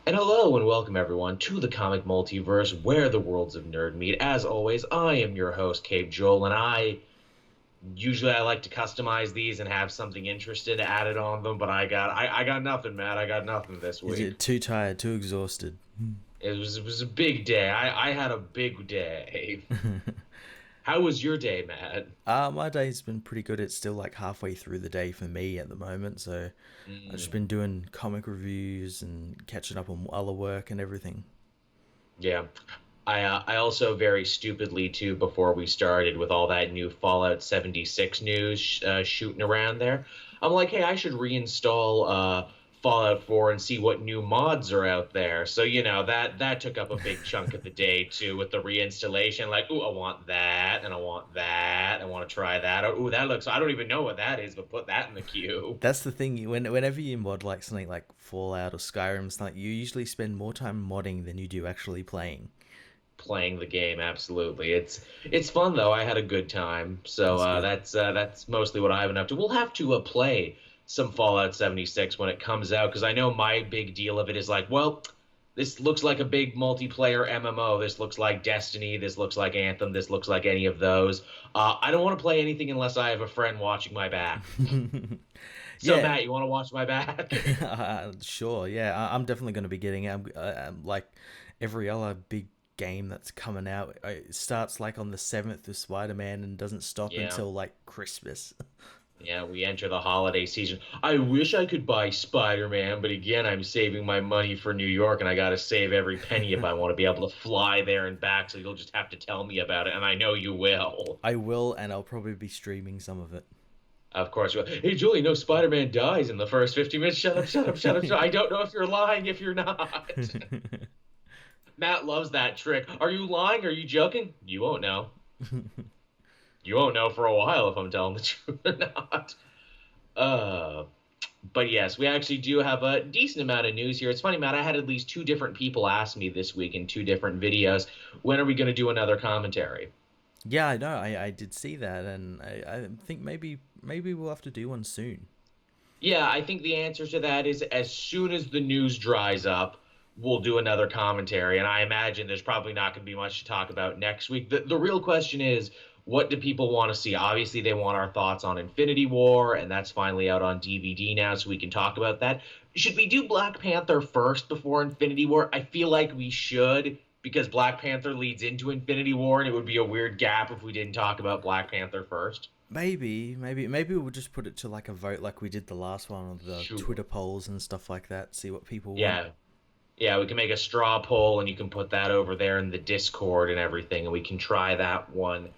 And hello and welcome everyone to the comic multiverse where the worlds of nerd meet. As always, I am your host, Cape Joel, and I like to customize these and have something interesting added on them, but I got nothing, Matt. I got nothing this Is week. it too tired, too exhausted? It was a big day. I had a big day. How was your day, Matt? My day's been pretty good. It's still like halfway through the day for me at the moment, so I've just Mm, been doing comic reviews and catching up on other work and everything. yeah. I also very stupidly too before we started with all that new Fallout 76 news shooting around there. I'm like, hey, I should reinstall Fallout 4 and see what new mods are out there. So that took up a big chunk of the day too with the reinstallation. Like, ooh, I want that, and I want that, I want to try that. Ooh, that looks. I don't even know what that is, but put that in the queue. That's the thing. Whenever you mod like something like Fallout or Skyrim, something, you usually spend more time modding than you do actually playing. Playing the game. Absolutely, it's fun though. I had a good time, so That's good. that's mostly what I've been up to. We'll have to play some Fallout 76 when it comes out because I know my big deal of it is like, well, this looks like a big multiplayer MMO. This looks like Destiny. This looks like Anthem. This looks like any of those. I don't want to play anything unless I have a friend watching my back. So Yeah, Matt, you want to watch my back? sure. Yeah, I'm definitely going to be getting it. I'm like every other big game that's coming out. It starts like on the 7th of Spider-Man and doesn't stop Yeah. until like Christmas. Yeah, we enter the holiday season. I wish I could buy Spider-Man, but again, I'm saving my money for New York, and I got to save every penny if I want to be able to fly there and back. So you'll just have to tell me about it, and I know you will. I will, and I'll probably be streaming some of it. Of course, you will. Hey, Julie, no Spider-Man dies in the first 50 minutes. Shut up, shut up, shut up, shut up. I don't know if you're lying, if you're not. Matt loves that trick. Are you lying? Are you joking? You won't know. You won't know for a while if I'm telling the truth or not. Uh, But yes, we actually do have a decent amount of news here. It's funny, Matt. I had at least two different people ask me this week in two different videos, when are we going to do another commentary? Yeah, I know. I did see that, and I think maybe we'll have to do one soon. Yeah, I think the answer to that is as soon as the news dries up, we'll do another commentary. And I imagine there's probably not going to be much to talk about next week. The real question is, what do people want to see? Obviously, they want our thoughts on Infinity War, and that's finally out on DVD now, so we can talk about that. Should we do Black Panther first before Infinity War? I feel like we should, because Black Panther leads into Infinity War, and it would be a weird gap if we didn't talk about Black Panther first. Maybe we'll just put it to like a vote, like we did the last one on the Sure. Twitter polls and stuff like that. See what people want. Yeah, yeah, we can make a straw poll and you can put that over there in the Discord and everything, and we can try that one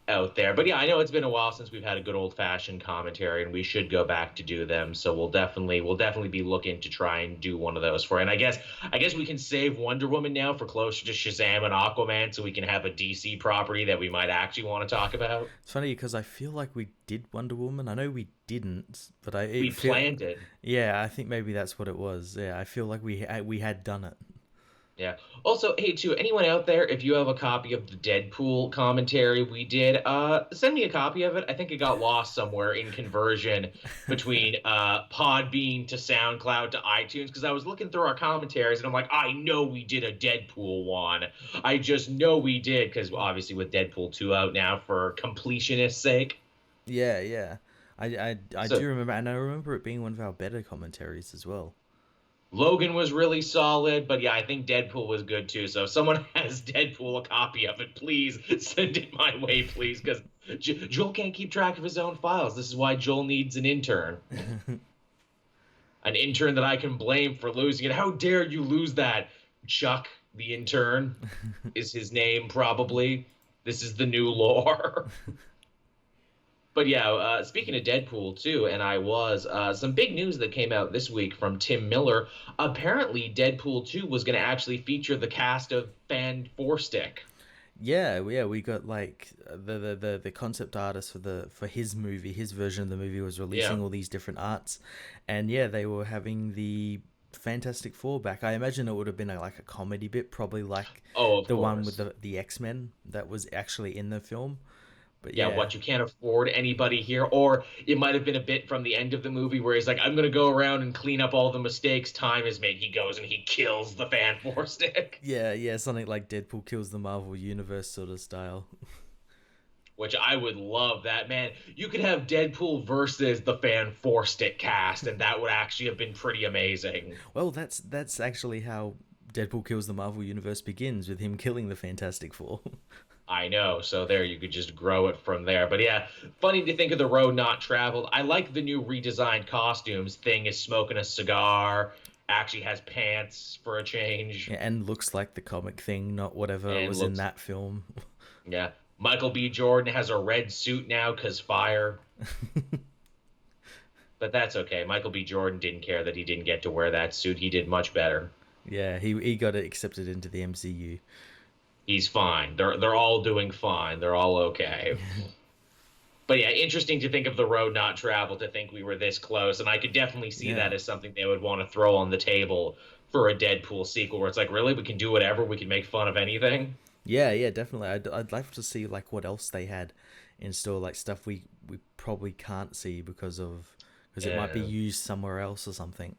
out there. But yeah, I know it's been a while since we've had a good old fashioned commentary, and we should go back to do them. So we'll definitely be looking to try and do one of those for. And I guess we can save Wonder Woman now for closer to Shazam and Aquaman, so we can have a DC property that we might actually want to talk about. It's funny because I feel like we did Wonder Woman. I know we didn't, but I We it feel planned it. yeah. I think maybe that's what it was. Yeah, I feel like we had done it. Yeah. Also, hey, to anyone out there, if you have a copy of the Deadpool commentary we did, send me a copy of it. I think it got lost somewhere in conversion between Podbean to SoundCloud to iTunes because I was looking through our commentaries and I'm like, I know we did a Deadpool one. I just know we did because obviously with Deadpool 2 out now for completionist sake. Yeah, yeah. I So do remember, and I remember it being one of our better commentaries as well. Logan was really solid, but yeah, I think Deadpool was good too. So if someone has Deadpool, a copy of it, please send it my way, please, because Joel can't keep track of his own files. This is why Joel needs an intern that I can blame for losing it. How dare you lose that? Chuck, the intern, is his name probably. This is the new lore. But yeah, speaking of Deadpool too, and I was some big news that came out this week from Tim Miller. Apparently, Deadpool 2 was going to actually feature the cast of Fan Four Stick. Yeah, we got like the concept artist for his movie, his version of the movie was Yeah. releasing all these different arts, and yeah, they were having the Fantastic Four back. I imagine it would have been like a comedy bit, probably like Oh, of the one with course. the X Men that was actually in the film. But Yeah, yeah, what, you can't afford anybody here? Or it might have been a bit from the end of the movie where he's like, I'm gonna go around and clean up all the mistakes time has made. He goes and he kills the fan four stick. yeah, something like Deadpool kills the Marvel Universe sort of style. Which I would love that, man. You could have Deadpool versus the fan four stick cast, and that would actually have been pretty amazing. Well, that's actually how Deadpool kills the Marvel Universe begins, with him killing the Fantastic Four. I know, so there you could just grow it from there. But yeah, funny to think of the road not traveled. I like the new redesigned costumes. Thing is smoking a cigar, actually has pants for a change, Yeah, and looks like the comic Thing, not whatever and was in looks, that film. yeah. Michael B. Jordan has a red suit now because fire. But that's okay. Michael B. Jordan didn't care that he didn't get to wear that suit. He did much better. Yeah, he got it accepted into the MCU. He's fine. They're all doing fine. They're all okay. But yeah, interesting to think of the road not traveled, to think we were this close, and I could definitely see Yeah. that as something they would want to throw on the table for a Deadpool sequel, where it's like, really, we can do whatever, we can make fun of anything. Yeah, definitely. I'd like to see like what else they had in store, like stuff we probably can't see because it might be Yeah, used somewhere else or something.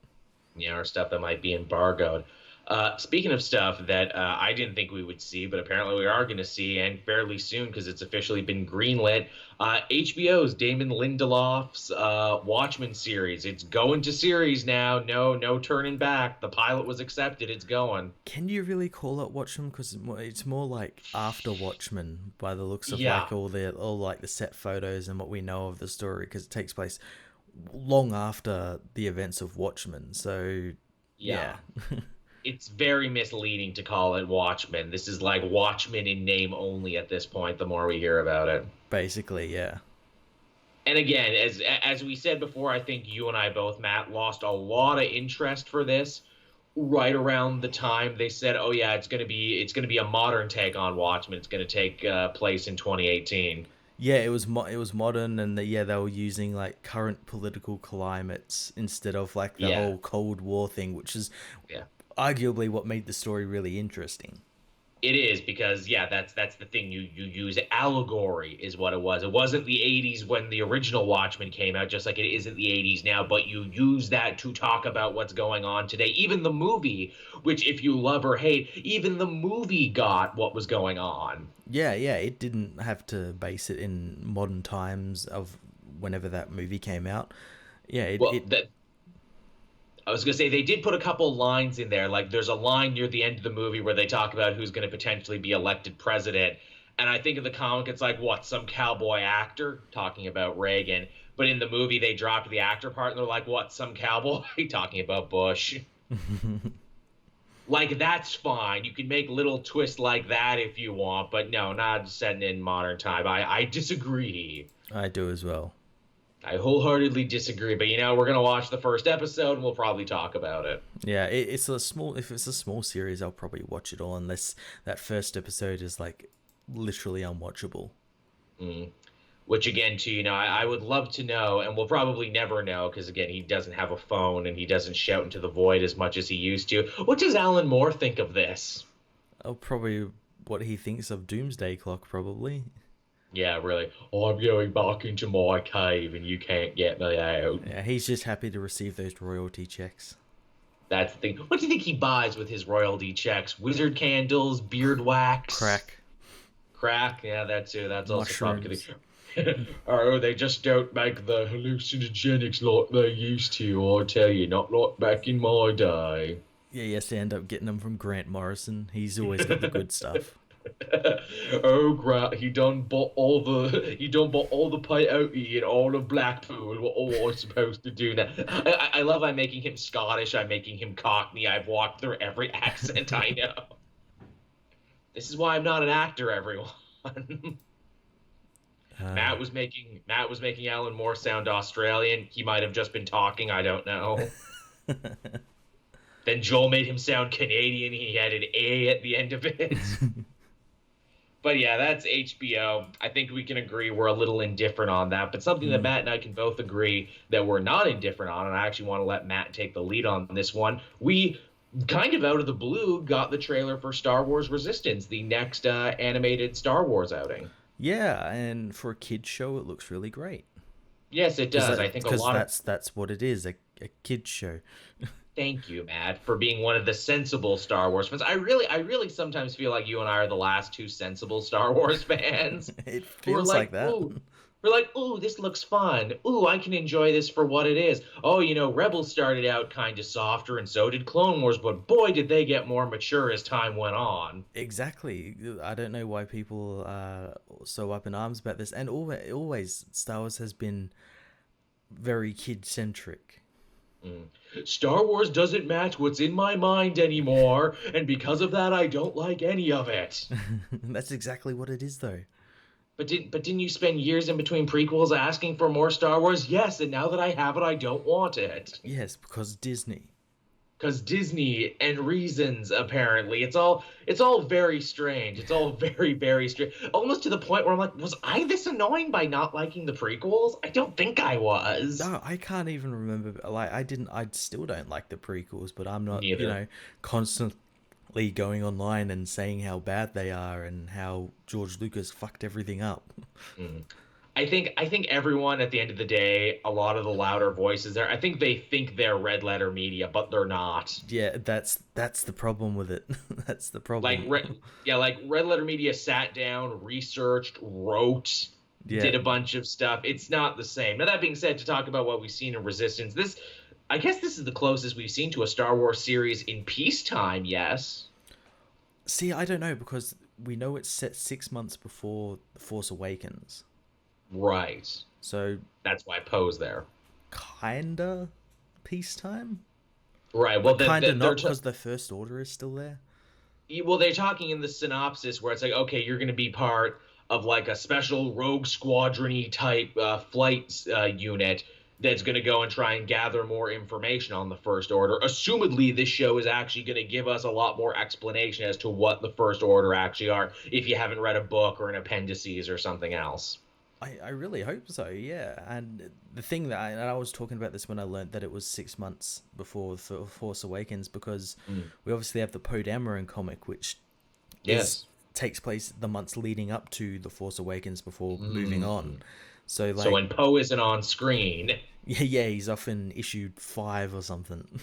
yeah, or stuff that might be embargoed. Speaking of stuff that I didn't think we would see, but apparently we are going to see, and fairly soon because it's officially been greenlit. HBO's Damon Lindelof's Watchmen series. It's going to series now. No turning back. The pilot was accepted. It's going. Can you really call it Watchmen? Because it's more like after Watchmen by the looks of Yeah, like all like the set photos and what we know of the story, because it takes place long after the events of Watchmen. So yeah. yeah, It's very misleading to call it Watchmen. This is like Watchmen in name only at this point, the more we hear about it. basically, yeah. And again, as we said before, I think you and I both, Matt, lost a lot of interest for this right around the time they said, "Oh yeah, it's gonna be a modern take on Watchmen. It's gonna take place in 2018." Yeah, it was modern, and they were using like current political climates instead of like the Yeah, whole Cold War thing, which is yeah. arguably what made the story really interesting. It is because yeah, that's the thing. You use allegory is what it was. It wasn't the 80s when the original Watchmen came out, just like it isn't the 80s now, but you use that to talk about what's going on today. Even the movie, which if you love or hate, even the movie got what was going on. Yeah, it didn't have to base it in modern times of whenever that movie came out. Yeah, Well, that I was gonna say they did put a couple lines in there. Like there's a line near the end of the movie where they talk about who's going to potentially be elected president. And I think in the comic it's like what, some cowboy actor talking about Reagan. But in the movie they dropped the actor part and they're like, what, some cowboy talking about Bush. Like that's fine. You can make little twists like that if you want, but no, not setting in modern time. I disagree. I do as well. I wholeheartedly disagree. But we're gonna watch the first episode and we'll probably talk about it. Yeah, it's a small. If it's a small series, I'll probably watch it all unless that first episode is like literally unwatchable. Mm. Which again, too, I would love to know, and we'll probably never know because again, he doesn't have a phone and he doesn't shout into the void as much as he used to. What does Alan Moore think of this? I'll probably what he thinks of Doomsday Clock, probably. Yeah, really. Oh, I'm going back into my cave and you can't get me out. Yeah, he's just happy to receive those royalty checks. That's the thing. What do you think he buys with his royalty checks? Wizard candles, beard wax, Crack, crack. Yeah, that's it. That's also probably. mushrooms. Oh, they just don't make the hallucinogenics like they used to. I tell you, not like back in my day. Yeah, yes, they end up getting them from Grant Morrison. He's always got the good stuff. Oh, Grant, he done bought all the peyote and all of Blackpool. What am I supposed to do now? I love I'm making him Scottish. I'm making him Cockney. I've walked through every accent I know. This is why I'm not an actor, everyone. Uh, Matt was making Alan Moore sound Australian. He might have just been talking. I don't know. Then Joel made him sound Canadian. He had an A at the end of it. But yeah, that's HBO. I think we can agree we're a little indifferent on that. But something that mm. Matt and I can both agree that we're not indifferent on, and I actually want to let Matt take the lead on this one. We kind of out of the blue got the trailer for Star Wars Resistance, the next animated Star Wars outing. Yeah, and for a kid show, it looks really great. Yes, it does. I think a Because lot of that's what it is, a kid show. thank you, Matt, for being one of the sensible Star Wars fans. I really sometimes feel like you and I are the last two sensible Star Wars fans It who are feels like, like that. ooh, we're like, ooh, this looks fun. Ooh, I can enjoy this for what it is. Oh, Rebels started out kind of softer, and so did Clone Wars, but boy, did they get more mature as time went on. Exactly. I don't know why people are so up in arms about this. And always Star Wars has been very kid centric. Mm. Star Wars doesn't match what's in my mind anymore, and because of that, I don't like any of it. That's exactly what it is, though. But didn't you spend years in between prequels asking for more Star Wars? Yes, and now that I have it, I don't want it. Yes, because Disney. Because Disney and reasons, apparently. It's all very strange. It's all very, very strange. Almost to the point where I'm like, was I this annoying by not liking the prequels? I don't think I was. No, I can't even remember. Like, I still don't like the prequels, but I'm not, Neither. constantly going online and saying how bad they are and how George Lucas fucked everything up. Mm. I think everyone at the end of the day, a lot of the louder voices there, I think they think they're red letter media, but they're not. Yeah, that's the problem with it. That's the Like problem. yeah, like red letter media sat down, researched, wrote, Yeah. did a bunch of stuff. It's not the same. Now that being said, to talk about what we've seen in Resistance, this I guess this is the closest we've seen to a Star Wars series in peacetime, yes. See, I don't know because we know it's set 6 months before The Force Awakens. Right. So That's why Poe's there. kinda peacetime, Right. Well, but kinda they're not because the First Order is still there. they're talking in the synopsis where it's like, okay, you're going to be part of like a special rogue squadron-y type flight unit that's going to go and try and gather more information on the First Order. Assumedly, this show is actually going to give us a lot more explanation as to what the First Order actually are, if you haven't read a book or an appendices or something else. I really hope so, yeah. And the thing that and I was talking about this when I learned that it was 6 months before Force Awakens because Mm. we obviously have the Poe Dameron comic, which is Yes. takes place the months leading up to the Force Awakens before moving on. Mm. So So like, when Poe isn't on screen, yeah, he's often issued 5 or something.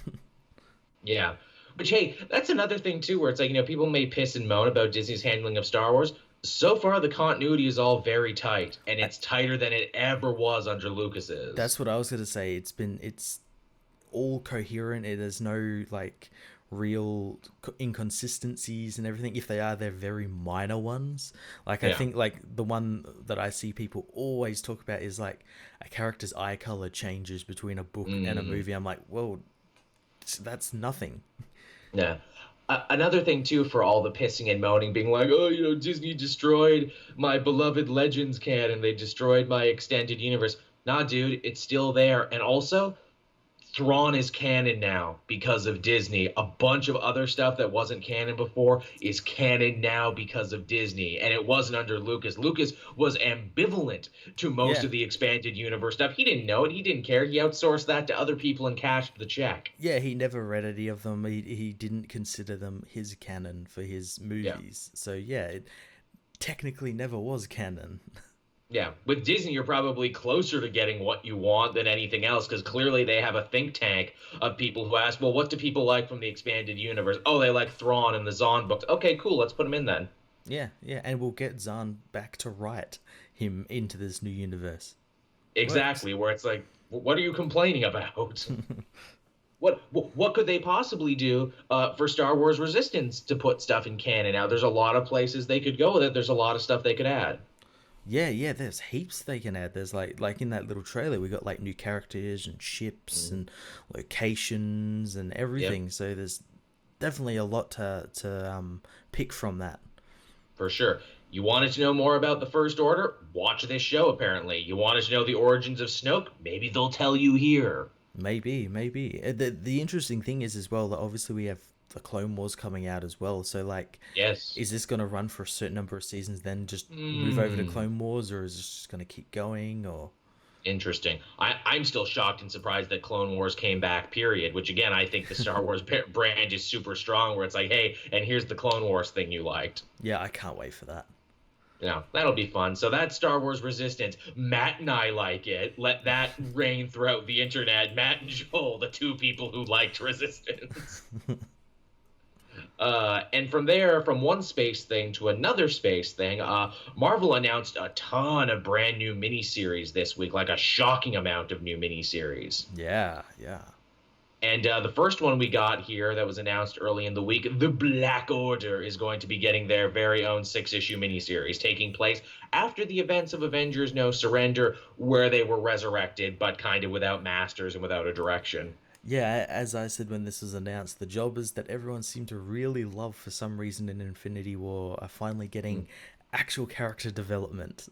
yeah. But hey, that's another thing too, where it's like, people may piss and moan about Disney's handling of Star Wars. So far, the continuity is all very tight, and it's tighter than it ever was under Lucas's. That's what I was gonna say. It's all coherent. It has no like real inconsistencies and everything. If they are, they're very minor ones. Like I Yeah. think like the one that I see people always talk about is like a character's eye color changes between a book and a Mm. movie. I'm like, well, that's nothing. Yeah. Another thing too, for all the pissing and moaning, being like, oh, Disney destroyed my beloved Legends canon. They destroyed my extended universe. Nah, dude, it's still there. And also, Thrawn is canon now because of Disney. A bunch of other stuff that wasn't canon before is canon now because of Disney. And it wasn't under Lucas. Lucas was ambivalent to most Yeah, of the expanded universe stuff. He didn't know it. He didn't care. He outsourced that to other people and cashed the check. yeah. He never read any of them. He didn't consider them his canon for his Yeah. movies. So yeah, it technically never was canon. Yeah, with Disney, you're probably closer to getting what you want than anything else because clearly they have a think tank of people who ask, well, what do people like from the expanded universe? Oh, they like Thrawn and the Zahn books. Okay, cool, let's put them in then. Yeah, yeah, and we'll get Zahn back to write him into this new universe. Works. Exactly, where it's like, what are you complaining about? What could they possibly do for Star Wars Resistance to put stuff in canon? Now, there's a lot of places they could go with it. There's a lot of stuff they could add. Yeah, yeah, there's heaps they can add. There's like in that little trailer we got like new characters and ships Mhm. and locations and Yep. everything. So there's definitely a lot to pick from that. For sure. You wanted to know more about the First Order? Watch this show, apparently. You wanted to know the origins of Snoke? Maybe they'll tell you here. Maybe, maybe. The interesting thing is as well that obviously we have the Clone Wars coming out as well. So like, Yes. is this gonna run for a certain number of seasons, then just move over to Hmm. Clone Wars, or is this just gonna keep going? Or Interesting. I'm still shocked and surprised that Clone Wars came back, period, which again, I think the Star Wars brand is super strong, where it's like, hey, and here's the Clone Wars thing you liked. yeah, I can't wait for that. Yeah, that'll be fun. So that's Star Wars Resistance. Matt and I like it. Let that reign throughout the internet. Matt and Joel, the two people who liked Resistance. And from there, from one space thing to another space thing, Marvel announced a ton of brand new miniseries this week, like a shocking amount of new miniseries. Yeah, yeah. And the first one we got here that was announced early in the week, The Black Order, is going to be getting their very own 6-issue miniseries, taking place after the events of Avengers No Surrender, where they were resurrected, but kind of without masters and without a direction. Yeah, as I said when this was announced, the jobbers that everyone seemed to really love for some reason in Infinity War are finally getting actual character development.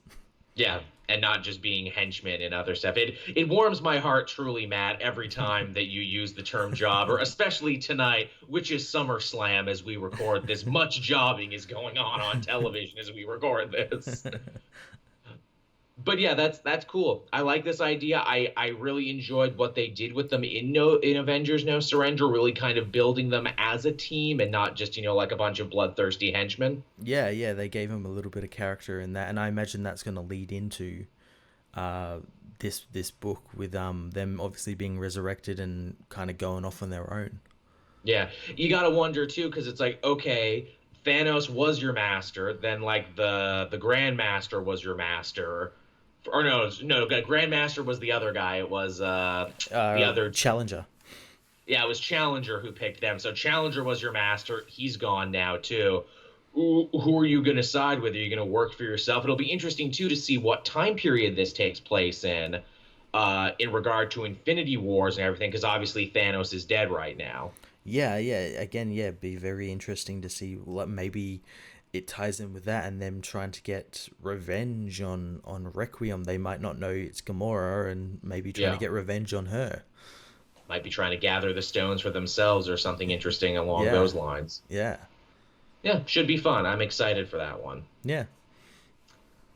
Yeah, and not just being henchmen and other stuff. It warms my heart truly, Matt, every time that you use the term jobber, especially tonight, which is SummerSlam as we record this. Much jobbing is going on television as we record this. But yeah, that's cool. I like this idea. I really enjoyed what they did with them in Avengers No Surrender, really kind of building them as a team and not just, like a bunch of bloodthirsty henchmen. Yeah, yeah, they gave him a little bit of character in that, and I imagine that's going to lead into uh, this book with them obviously being resurrected and kind of going off on their own. Yeah. You got to wonder too cuz it's like, okay, Thanos was your master, then like the Grandmaster was your master. Or no, Grandmaster was the other guy. It was the other. Challenger. Yeah, it was Challenger who picked them. So Challenger was your master. He's gone now too. Who are you going to side with? Are you going to work for yourself? It'll be interesting too to see what time period this takes place in regard to Infinity Wars and everything, because obviously Thanos is dead right now. Yeah, yeah. Again, yeah, it'd be very interesting to see what maybe it ties in with that and them trying to get revenge on Requiem. They might not know it's Gamora and maybe trying Yeah, to get revenge on her. might be trying to gather the stones for themselves or something interesting along Yeah, those lines. yeah, Yeah, should be fun. I'm excited for that one. yeah.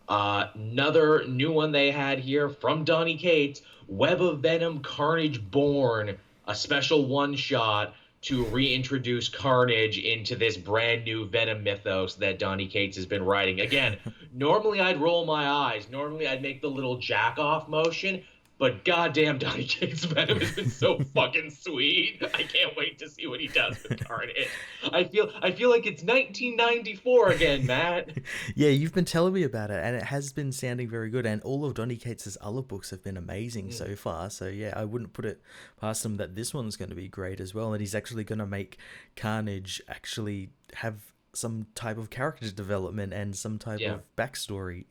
Another new one they had here from Donny Cates, Web of Venom Carnage Born, a special one shot to reintroduce Carnage into this brand new Venom mythos that Donny Cates has been writing. Again, normally I'd roll my eyes, normally I'd make the little jack off motion, but goddamn, Donny Cates' Venom has been so fucking sweet. I can't wait to see what he does with Carnage. I feel like it's 1994 again, Matt. Yeah, you've been telling me about it, and it has been sounding very good. And all of Donny Cates' other books have been amazing so far. So yeah, I wouldn't put it past him that this one's going to be great as well. And he's actually going to make Carnage actually have some type of character development and some type Yeah. of backstory.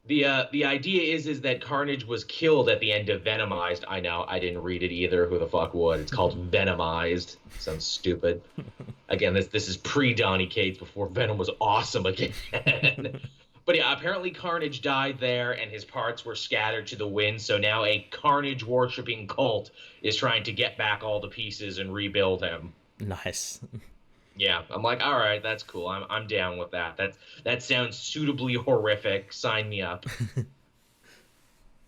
The idea is that Carnage was killed at the end of Venomized. I know, I didn't read it either. Who the fuck would? It's called Venomized. Sounds stupid. Again, this is pre Donny Cates before Venom was awesome again. But yeah, apparently Carnage died there and his parts were scattered to the wind. So now a Carnage worshipping cult is trying to get back all the pieces and rebuild him. Nice. Yeah, I'm like, all right, that's cool. I'm down with that. That sounds suitably horrific. Sign me up.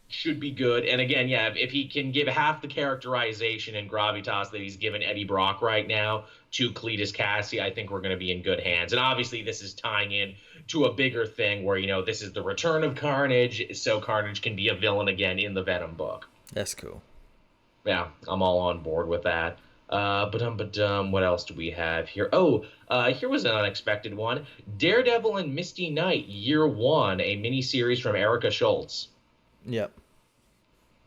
Should be good. And again, yeah, if he can give half the characterization and gravitas that he's given Eddie Brock right now to Cletus Cassie, I think we're going to be in good hands. And obviously, this is tying in to a bigger thing where, this is the return of Carnage, so Carnage can be a villain again in the Venom book. That's cool. Yeah, I'm all on board with that. What else do we have here? Oh, here was an unexpected one. Daredevil and Misty Knight, Year One, a miniseries from Erica Shultz. Yep.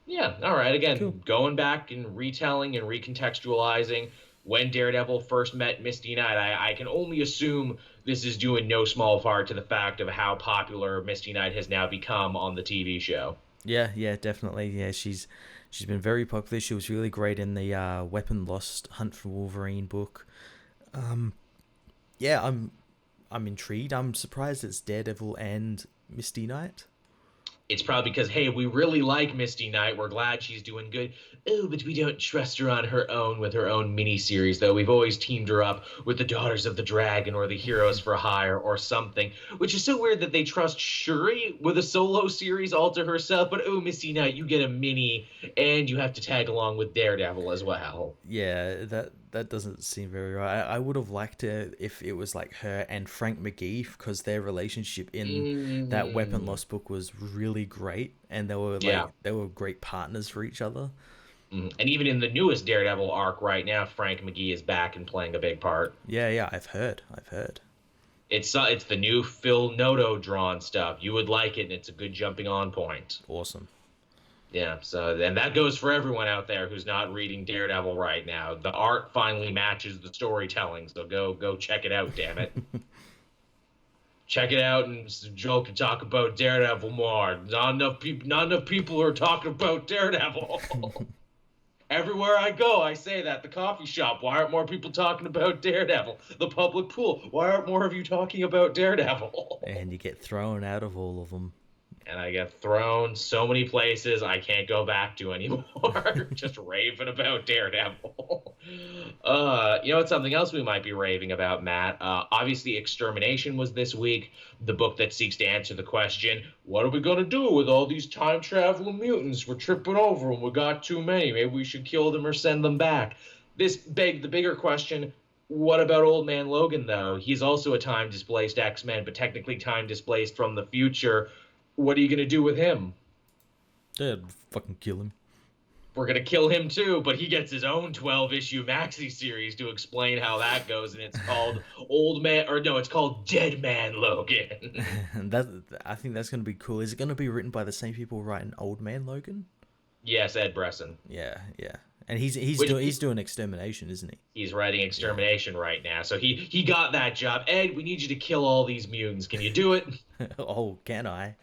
Yeah, all right. Again, Cool. going back and retelling and recontextualizing when Daredevil first met Misty Knight. I can only assume this is due in no small part to the fact of how popular Misty Knight has now become on the TV show. Yeah, yeah, definitely. Yeah, she's been very popular. She was really great in the Weapon Lost Hunt for Wolverine book. Yeah, I'm intrigued. I'm surprised it's Daredevil and Misty Knight. It's probably because, hey, we really like Misty Knight. We're glad she's doing good. Oh, but we don't trust her on her own with her own miniseries, though. We've always teamed her up with the Daughters of the Dragon or the Heroes for Hire or something, which is so weird that they trust Shuri with a solo series all to herself. But, oh, Misty Knight, you get a mini, and you have to tag along with Daredevil as well. Yeah, that doesn't seem very right. I would have liked it if it was like her and Frank McGee, because their relationship in that Weapon Mm, Loss book was really great, and they were yeah. like they were great partners for each other. And even in the newest Daredevil arc right now, Frank McGee is back and playing a big part. Yeah, yeah, I've heard. It's the new Phil Noto drawn stuff. You would like it, and it's a good jumping on point. Awesome. Yeah, so and that goes for everyone out there who's not reading Daredevil right now. The art finally matches the storytelling, so go check it out, damn it. Check it out, and Joel can talk about Daredevil more. Not enough people are talking about Daredevil. Everywhere I go, I say that. The coffee shop, why aren't more people talking about Daredevil? The public pool, why aren't more of you talking about Daredevil? And you get thrown out of all of them. And I get thrown so many places I can't go back to anymore. Just raving about Daredevil. It's something else we might be raving about, Matt. Obviously, Extermination was this week, the book that seeks to answer the question, what are we going to do with all these time-traveling mutants? We're tripping over them. We got too many. Maybe we should kill them or send them back. This begged the bigger question, what about Old Man Logan, though? He's also a time-displaced X-Men, but technically time-displaced from the future. What are you going to do with him? Yeah, fucking kill him. We're going to kill him too, but he gets his own 12-issue maxi series to explain how that goes, and it's called it's called Dead Man Logan. I think that's going to be cool. Is it going to be written by the same people writing Old Man Logan? Yes, Ed Brisson. Yeah. And he's doing Extermination, isn't he? He's writing Extermination right now, so he got that job. Ed, we need you to kill all these mutants. Can you do it? Oh, can I?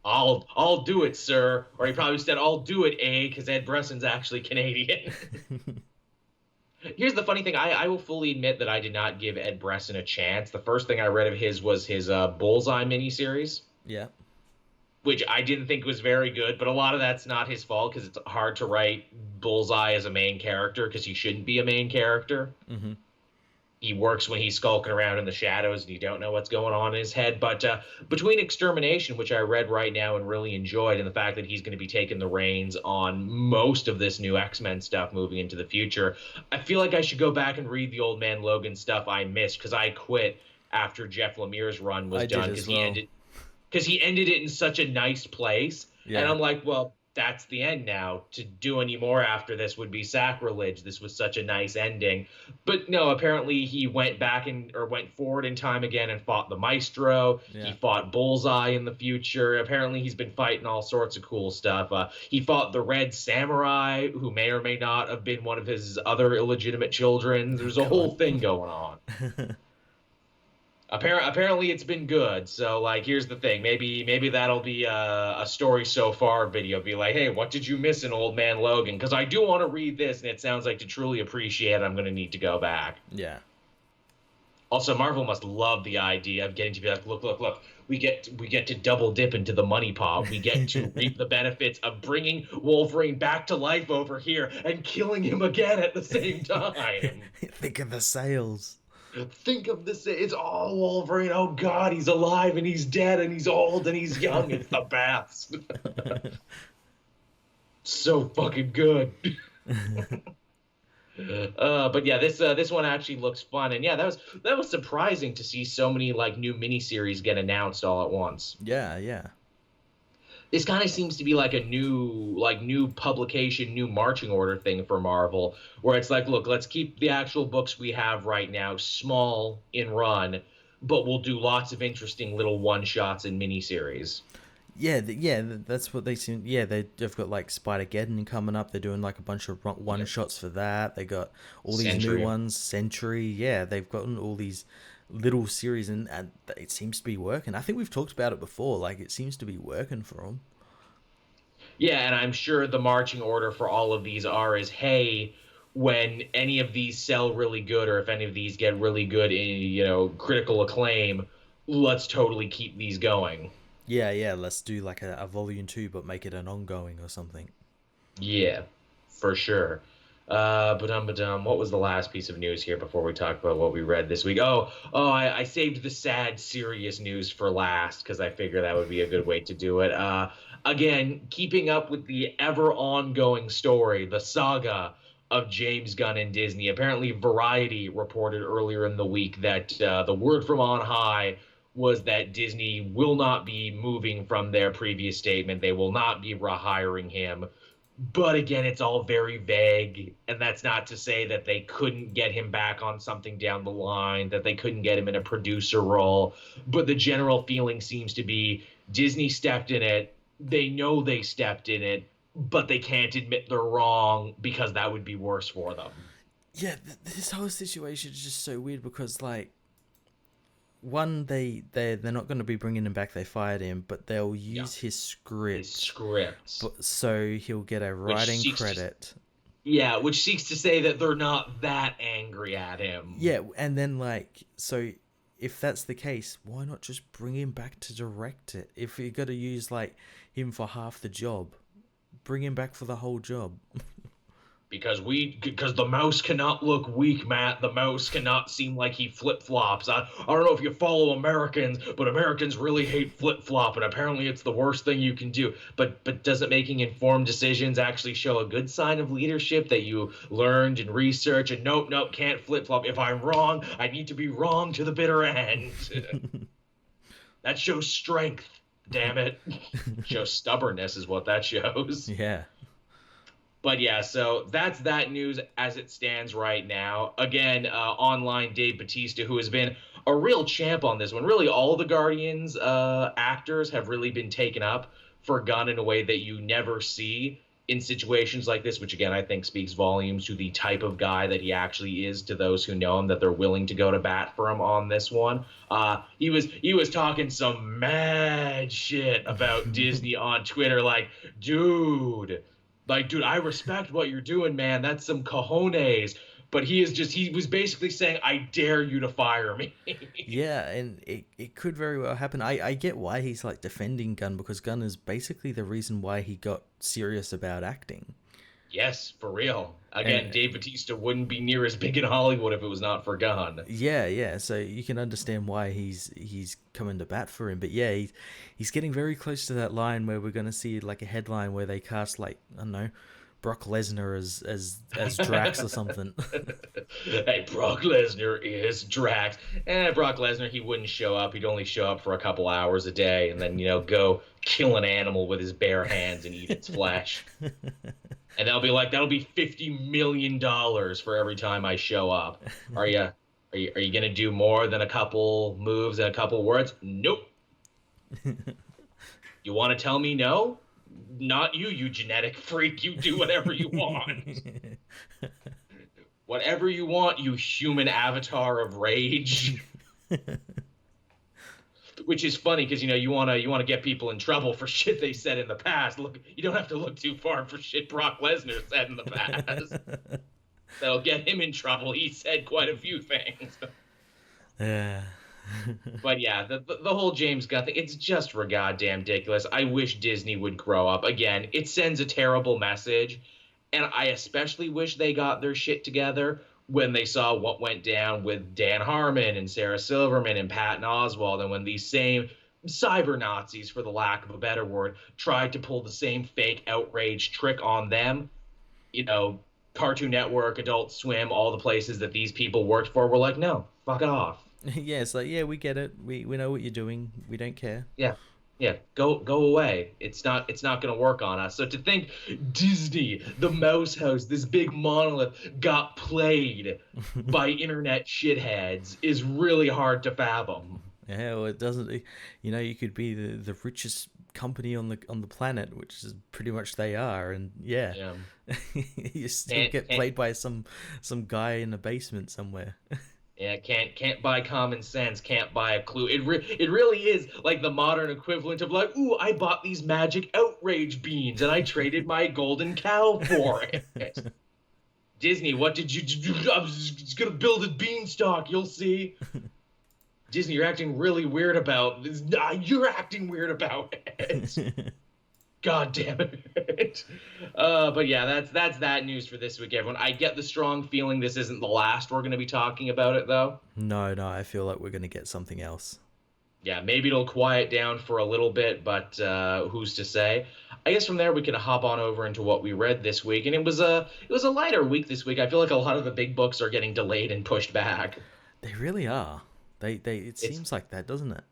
I'll do it, sir. Or he probably said, I'll do it, because Ed Brisson's actually Canadian. Here's the funny thing. I will fully admit that I did not give Ed Brisson a chance. The first thing I read of his was his Bullseye miniseries. Yeah. Which I didn't think was very good, but a lot of that's not his fault because it's hard to write Bullseye as a main character because he shouldn't be a main character. Mm-hmm. He works when he's skulking around in the shadows and you don't know what's going on in his head. But between Extermination, which I read right now and really enjoyed, and the fact that he's going to be taking the reins on most of this new X-Men stuff moving into the future, I feel like I should go back and read the Old Man Logan stuff I missed because I quit after Jeff Lemire's run was done because he ended it in such a nice place. Yeah. And I'm like, well, that's the end now. To do any more after this would be sacrilege. This was such a nice ending. But no, apparently he went forward in time again and fought the Maestro. Yeah. He fought Bullseye in the future. Apparently he's been fighting all sorts of cool stuff. He fought the Red Samurai, who may or may not have been one of his other illegitimate children. There's a whole thing going on. Apparently it's been good. So here's the thing. Maybe that'll be a story so far video. Be like, hey, what did you miss in Old Man Logan? Because I do want to read this, and it sounds like to truly appreciate it, I'm going to need to go back. Yeah. Also, Marvel must love the idea of getting to be like, look. We get to double dip into the money pot. We get to reap the benefits of bringing Wolverine back to life over here and killing him again at the same time. Think of the sales. Think of this. It's all Wolverine. Oh, God, he's alive and he's dead and he's old and he's young. It's the best. So fucking good. But yeah, this one actually looks fun. And yeah, that was surprising to see so many new miniseries get announced all at once. Yeah. This kind of seems to be like a new publication, new marching order thing for Marvel, where it's like, look, let's keep the actual books we have right now small in run, but we'll do lots of interesting little one-shots and miniseries. Yeah, that's what they seem. Yeah, they've got Spider-Geddon coming up. They're doing a bunch of one-shots for that. They got all these new ones, Sentry. Yeah, they've gotten all these little series, and it seems to be working. I think we've talked about it before. It seems to be working for them. Yeah, and I'm sure the marching order for all of these is, hey, when any of these sell really good, or if any of these get really good in critical acclaim, let's totally keep these going. Yeah, let's do a volume 2, but make it an ongoing or something. Yeah, for sure. What was the last piece of news here before we talk about what we read this week? I saved the sad, serious news for last because I figure that would be a good way to do it. Again, keeping up with the ever ongoing story, the saga of James Gunn and Disney. Apparently, Variety reported earlier in the week that the word from on high was that Disney will not be moving from their previous statement. They will not be rehiring him. But again, it's all very vague, and that's not to say that they couldn't get him back on something down the line, that they couldn't get him in a producer role. But the general feeling seems to be Disney stepped in it. They know they stepped in it, but they can't admit they're wrong because that would be worse for them. Yeah, this whole situation is just so weird because, like, one, they're not going to be bringing him back. They fired him, but they'll use his script. So he'll get a writing credit. Which seeks to say that they're not that angry at him. Yeah, and then, like, so if that's the case, why not just bring him back to direct it? If you're going to use, like, him for half the job, bring him back for the whole job. Because the mouse cannot look weak, Matt. The mouse cannot seem like he flip-flops. I don't know if you follow Americans, but Americans really hate flip-flop, and apparently it's the worst thing you can do. But doesn't making informed decisions actually show a good sign of leadership that you learned and researched? And nope, can't flip-flop. If I'm wrong, I need to be wrong to the bitter end. That shows strength, damn it. Shows stubbornness is what that shows. Yeah. But yeah, so that's that news as it stands right now. Again, online Dave Bautista, who has been a real champ on this one. Really, all the Guardians actors have really been taken up for Gunn in a way that you never see in situations like this, which again, I think speaks volumes to the type of guy that he actually is to those who know him, that they're willing to go to bat for him on this one. He was talking some mad shit about Disney on Twitter, like, dude, I respect what you're doing, man. That's some cojones. But he was basically saying, I dare you to fire me. Yeah, and it could very well happen. I get why he's, like, defending Gunn, because Gunn is basically the reason why he got serious about acting. Yes, for real. Again, Dave Bautista wouldn't be near as big in Hollywood if it was not for Gunn. Yeah. So you can understand why he's coming to bat for him. But yeah, he's getting very close to that line where we're gonna see, like, a headline where they cast, like, I don't know, Brock Lesnar as Drax or something. Hey, Brock Lesnar is Drax. Brock Lesnar, he wouldn't show up. He'd only show up for a couple hours a day and then, go kill an animal with his bare hands and eat its flesh. And they'll be like, that'll be $50 million for every time I show up. Are you gonna do more than a couple moves and a couple words? Nope. You want to tell me no? Not you, you genetic freak. You do whatever you want. Whatever you want, you human avatar of rage. Which is funny because, you want to get people in trouble for shit they said in the past. Look, you don't have to look too far for shit Brock Lesnar said in the past. That'll get him in trouble. He said quite a few things. Yeah. But yeah, the whole James Gunn thing, it's just goddamn ridiculous. I wish Disney would grow up. Again, it sends a terrible message, and I especially wish they got their shit together when they saw what went down with Dan Harmon and Sarah Silverman and Patton Oswalt, and when these same cyber Nazis, for the lack of a better word, tried to pull the same fake outrage trick on them. Cartoon Network, Adult Swim, all the places that these people worked for were like, no, fuck off. Yeah, it's like, yeah, we get it. We know what you're doing. We don't care. Yeah, go away. It's not going to work on us. So to think Disney, the Mouse House, this big monolith, got played by internet shitheads is really hard to fathom. Yeah, well, it doesn't. You could be the richest company on the planet, which is pretty much they are, and yeah. You still get played by some guy in a basement somewhere. Yeah, can't buy common sense, can't buy a clue. It really is like the modern equivalent of like, ooh, I bought these magic outrage beans and I traded my golden cow for it. Disney, what did you do? I was just gonna build a beanstalk, you'll see. Disney, you're acting really weird about this. You're acting weird about it. God damn it. But yeah, that's that news for this week, everyone. I get the strong feeling this isn't the last we're going to be talking about it, though. No, I feel like we're going to get something else. Yeah, maybe it'll quiet down for a little bit, but who's to say? I guess from there we can hop on over into what we read this week, and it was a lighter week this week. I feel like a lot of the big books are getting delayed and pushed back. They really are. They it It's seems like that, doesn't it?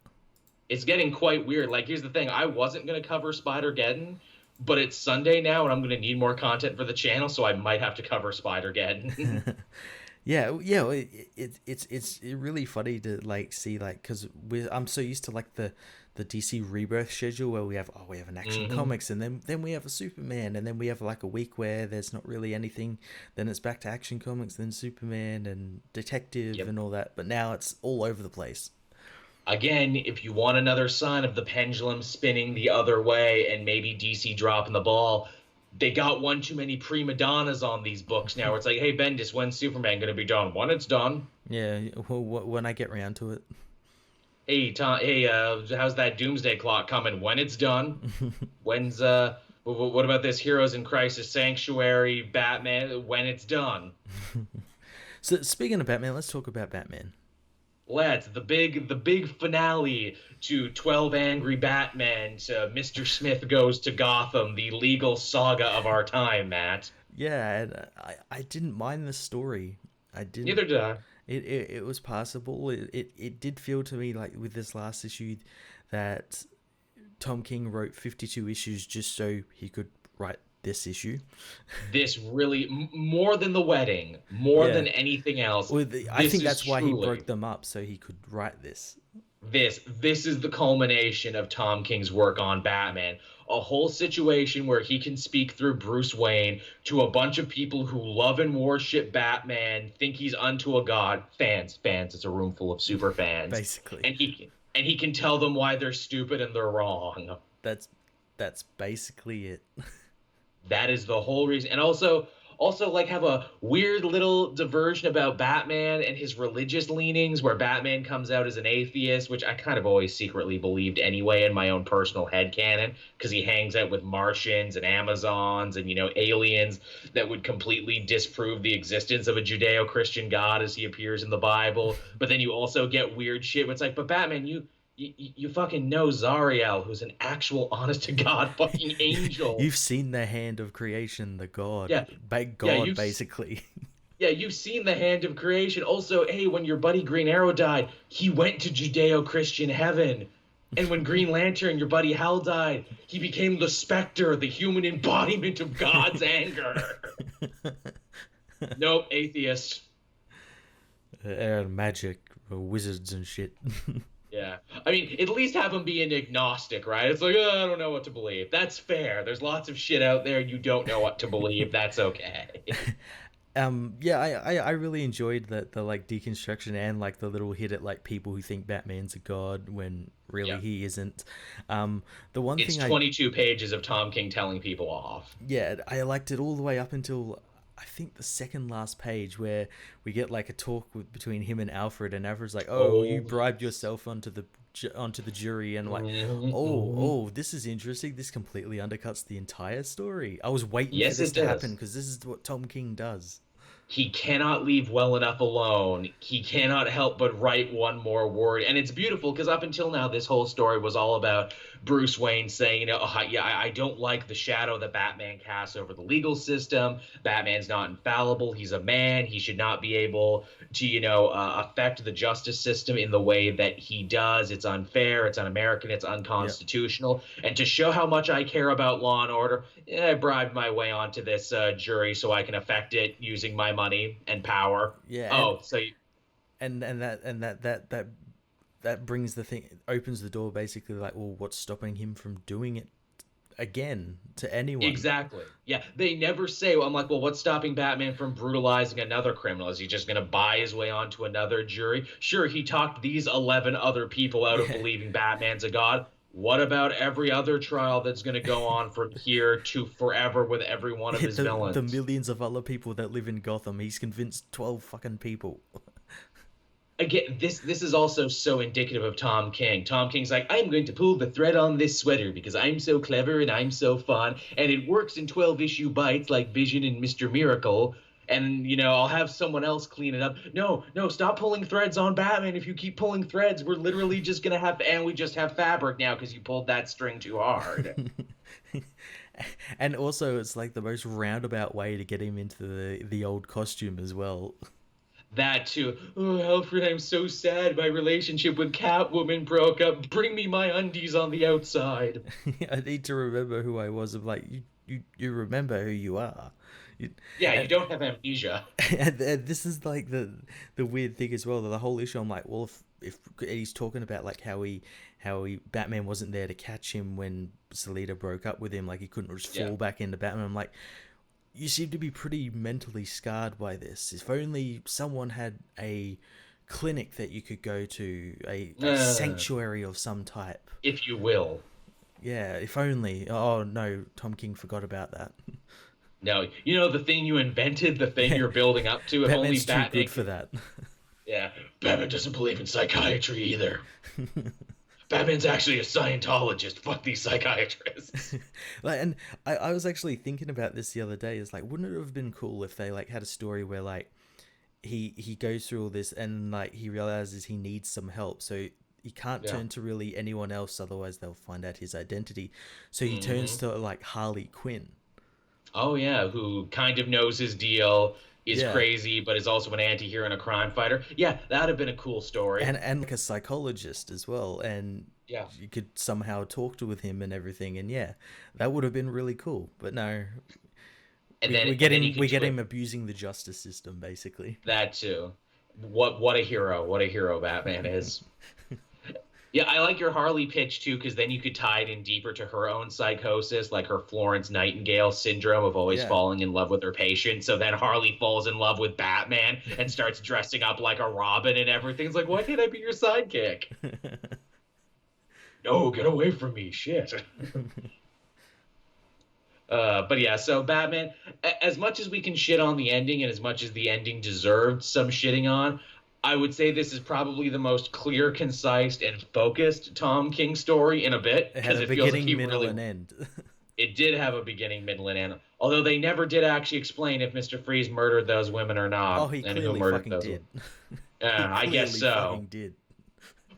it's getting quite weird. Like, here's the thing: I wasn't gonna cover Spider-Geddon, but it's Sunday now, and I'm gonna need more content for the channel, so I might have to cover Spider-Geddon. Yeah. Well, it's really funny to like see like because I'm so used to like the DC Rebirth schedule where we have an Action Hmm. Comics and then we have a Superman and then we have like a week where there's not really anything, then it's back to Action Comics, then Superman and Detective Yep. and all that, but now it's all over the place. Again, if you want another sign of the pendulum spinning the other way and maybe DC dropping the ball, they got one too many prima donnas on these books now. Where it's like, hey, Bendis, when's Superman going to be done? When it's done. Yeah, well, when I get around to it. Hey, Tom, hey, how's that Doomsday Clock coming? When it's done. When's what about this Heroes in Crisis Sanctuary Batman? When it's done. So speaking of Batman, let's talk about Batman. The big finale to 12 Angry Batmen to Mr. Smith Goes to Gotham, the legal saga of our time, Matt. Yeah, and I didn't mind the story. I didn't. Neither did I. It was passable. It did feel to me like with this last issue that Tom King wrote 52 issues just so he could write this issue. This really, more than the wedding, more Yeah. than anything else, I this think is that's why he truly broke them up so he could write this. this is the culmination of Tom King's work on Batman. A whole situation where he can speak through Bruce Wayne to a bunch of people who love and worship Batman, think he's unto a god. Fans. It's a room full of super fans, Basically, and he can tell them why they're stupid and they're wrong. that's that's basically it. That is the whole reason. And also like have a weird little diversion about Batman and his religious leanings where Batman comes out as an atheist, which I kind of always secretly believed anyway in my own personal headcanon, because he hangs out with Martians and Amazons and, aliens that would completely disprove the existence of a Judeo-Christian God as he appears in the Bible. But then you also get weird shit where it's like, but Batman, you fucking know Zariel, who's an actual honest to God fucking angel. You've seen the hand of creation, the god, Yeah, God, basically. yeah, you've seen the hand of creation. Also, hey, when your buddy Green Arrow died, he went to Judeo-Christian heaven. And when Green Lantern, your buddy Hal, died, he became the Spectre, the human embodiment of God's anger. Nope, atheist. Magic, wizards and shit. Yeah. I mean, at least have him be an agnostic, right? It's like, oh, I don't know what to believe. That's fair. There's lots of shit out there you don't know what to believe. That's okay. Yeah, I really enjoyed the like deconstruction and like the little hit at like people who think Batman's a god when really Yeah. he isn't. The one It's thing 22 pages of Tom King telling people off. I liked it all the way up until I think the second last page where we get like a talk between him and Alfred, and Alfred's like, "Oh, you bribed yourself onto the jury," and like, "Oh, this is interesting. This completely undercuts the entire story." I was waiting Yes, for this it to does. happen because this is what Tom King does. He cannot leave well enough alone. He cannot help but write one more word. And it's beautiful because up until now, this whole story was all about Bruce Wayne saying, oh, yeah, I don't like the shadow that Batman casts over the legal system. Batman's not infallible. He's a man. He should not be able to, affect the justice system in the way that he does. It's unfair. It's un-American. It's unconstitutional. Yep. And to show how much I care about law and order, I bribed my way onto this jury so I can affect it using my money and power. Yeah. Oh, so you... and that brings the thing, opens the door basically like, well, what's stopping him from doing it again to anyone? Exactly. Yeah, they never say. I'm like, well, what's stopping Batman from brutalizing another criminal? Is he just going to buy his way onto another jury? Sure, he talked these 11 other people out of believing Batman's a god. What about every other trial that's going to go on from here to forever with every one of his villains? The millions of other people that live in Gotham. He's convinced 12 fucking people. Again, this is also so indicative of Tom King. Tom King's like, I'm going to pull the thread on this sweater because I'm so clever and I'm so fun, and it works in 12-issue bites like Vision and Mr. Miracle, and I'll have someone else clean it up. No, no, stop pulling threads on Batman. If you keep pulling threads, we're literally just gonna have, and we just have fabric now because you pulled that string too hard. And also, it's like the most roundabout way to get him into the old costume as well. That too. Oh, Alfred, I'm so sad. My relationship with Catwoman broke up. Bring me my undies on the outside. I need to remember who I was. I'm like, you remember who you are. Yeah, you And, don't have amnesia. and this is like the weird thing as well. The whole issue. I'm like, well, if he's talking about like how he Batman wasn't there to catch him when Selita broke up with him, like he couldn't just fall back into Batman. I'm like, you seem to be pretty mentally scarred by this. If only someone had a clinic that you could go to, a sanctuary of some type. If you will. Yeah, if only. Oh no, Tom King forgot about that. No, the thing you invented, the thing you're building up to. If only Batman's too Batman good for that. Yeah, Batman doesn't believe in psychiatry either. Batman's actually a Scientologist. Fuck these psychiatrists. And I was actually thinking about this the other day. It's like, wouldn't it have been cool if they like had a story where like he goes through all this and like he realizes he needs some help, so he can't turn to really anyone else, otherwise they'll find out his identity. So he turns to like Harley Quinn. Oh yeah, who kind of knows his deal, is crazy, but is also an anti-hero and a crime fighter. Yeah, that'd have been a cool story. And like a psychologist as well, and you could somehow talk to with him and everything, and that would have been really cool. But no, we get him abusing the justice system, basically. That too. What a hero Batman is. Yeah, I like your Harley pitch too, because then you could tie it in deeper to her own psychosis, like her Florence Nightingale syndrome of always falling in love with her patient. So then Harley falls in love with Batman and starts dressing up like a Robin and everything. It's like, why can't I be your sidekick? No, get away from me, shit. But yeah, so Batman, as much as we can shit on the ending and as much as the ending deserved some shitting on, I would say this is probably the most clear, concise, and focused Tom King story in a bit. It had a beginning, middle, and end. It did have a beginning, middle, and end. Although they never did actually explain if Mr. Freeze murdered those women or not. Oh, he clearly fucking did. Yeah, I guess so. Fucking did.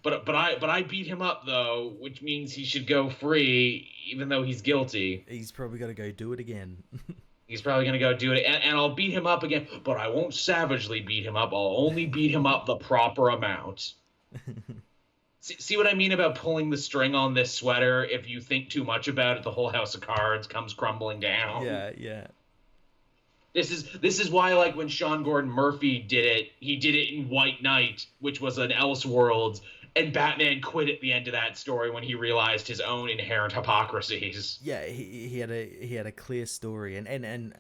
But I beat him up though, which means he should go free, even though he's guilty. He's probably got to go do it again. He's probably going to go do it, and I'll beat him up again, but I won't savagely beat him up. I'll only beat him up the proper amount. See what I mean about pulling the string on this sweater? If you think too much about it, the whole house of cards comes crumbling down. Yeah. This is why, like, when Sean Gordon Murphy did it, he did it in White Knight, which was an Elseworlds, and Batman quit at the end of that story when he realized his own inherent hypocrisies. Yeah, he had a clear story, and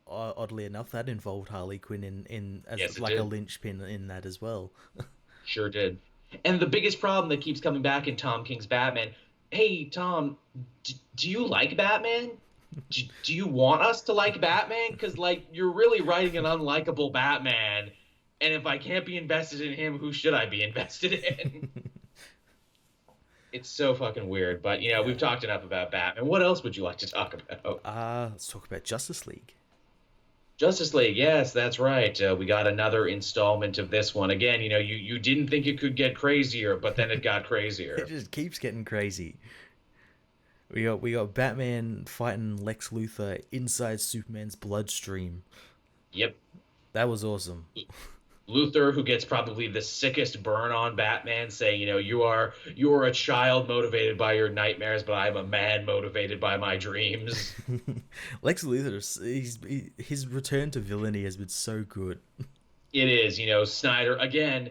oddly enough, that involved Harley Quinn in as like a linchpin in that as well. Sure did. And the biggest problem that keeps coming back in Tom King's Batman, hey Tom, do you like Batman? Do you want us to like Batman? Because like you're really writing an unlikable Batman. And if I can't be invested in him, who should I be invested in? It's so fucking weird. But, we've talked enough about Batman. What else would you like to talk about? Let's talk about Justice League. Justice League, yes, that's right. We got another installment of this one. Again, you didn't think it could get crazier, but then it got crazier. It just keeps getting crazy. We got Batman fighting Lex Luthor inside Superman's bloodstream. Yep. That was awesome. Luthor, who gets probably the sickest burn on Batman, saying, you are a child motivated by your nightmares, but I'm a man motivated by my dreams. Lex Luthor, his return to villainy has been so good. It is, Snyder, again,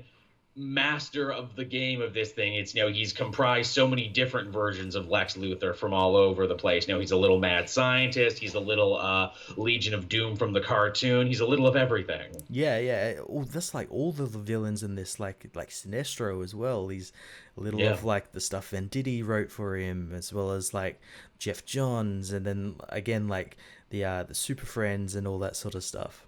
master of the game of this thing. It's, he's comprised so many different versions of Lex Luthor from all over the place. He's a little mad scientist. He's a little Legion of Doom from the cartoon. He's a little of everything. Yeah. That's like all the villains in this, like Sinestro as well. He's a little of like the stuff Venditti wrote for him, as well as like Jeff Johns, and then again like the Super Friends and all that sort of stuff.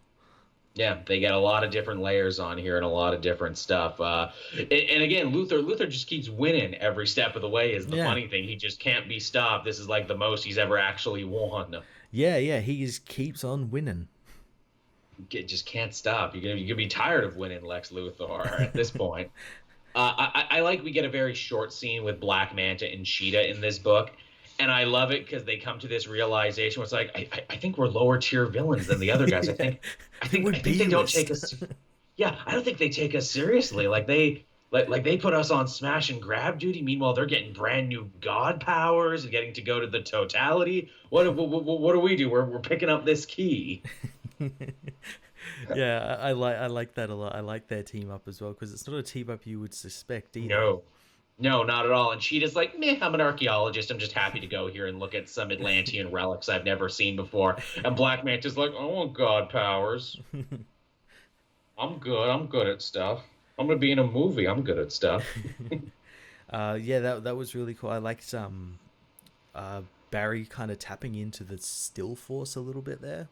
Yeah, they get a lot of different layers on here and a lot of different stuff. And again, Luthor just keeps winning every step of the way is the funny thing. He just can't be stopped. This is like the most he's ever actually won. Yeah, he just keeps on winning. just can't stop. You're gonna be tired of winning Lex Luthor at this point. I like we get a very short scene with Black Manta and Cheetah in this book, and I love it because they come to this realization where it's like, I think we're lower tier villains than the other guys. Yeah. I think they don't take us. Yeah, I don't think they take us seriously. Like they put us on smash and grab duty. Meanwhile, they're getting brand new god powers and getting to go to the totality. What do we do? We're picking up this key. Yeah, I like that a lot. I like their team up as well because it's not a team up you would suspect either. No. No, not at all. And Cheetah's like, meh, I'm an archaeologist. I'm just happy to go here and look at some Atlantean relics I've never seen before. And Black Manta's like, I want god powers. I'm good. I'm good at stuff. I'm gonna be in a movie. I'm good at stuff. Yeah, that was really cool. I liked Barry kind of tapping into the still force a little bit there.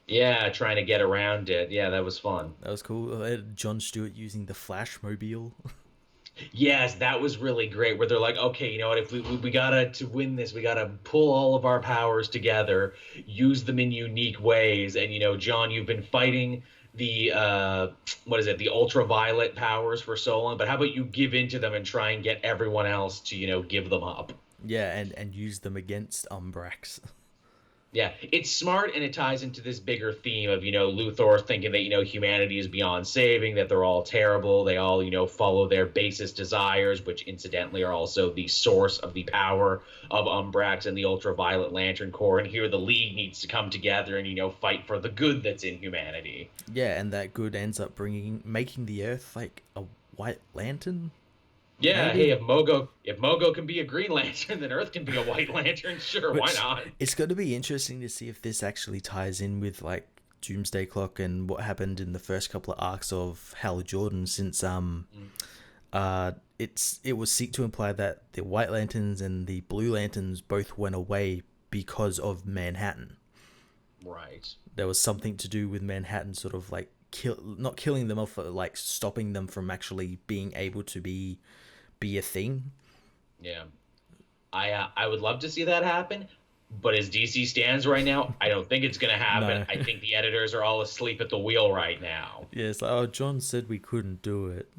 Yeah, trying to get around it. Yeah, that was fun. That was cool. John Stewart using the Flashmobile. Yes, that was really great. Where they're like, okay, you know what? If we gotta to win this, we gotta pull all of our powers together, use them in unique ways. And John, you've been fighting the the ultraviolet powers for so long, but how about you give in to them and try and get everyone else to give them up? Yeah, and use them against Umbrax. Yeah, it's smart, and it ties into this bigger theme of, Luthor thinking that, humanity is beyond saving, that they're all terrible, they all, follow their basest desires, which incidentally are also the source of the power of Umbrax and the Ultraviolet Lantern Corps, and here the League needs to come together and, fight for the good that's in humanity. Yeah, and that good ends up making the Earth like a White Lantern. Yeah, Maybe. hey, if Mogo can be a Green Lantern, then Earth can be a White Lantern. Sure, why not? It's going to be interesting to see if this actually ties in with like Doomsday Clock and what happened in the first couple of arcs of Hal Jordan, since it was seek to imply that the White Lanterns and the Blue Lanterns both went away because of Manhattan. Right. There was something to do with Manhattan, sort of like not killing them off, but like stopping them from actually being able to be a thing. Yeah, I would love to see that happen, but as DC stands right now, I don't think it's gonna happen. No. I think the editors are all asleep at the wheel right now. Yeah, it's like, oh, John said we couldn't do it.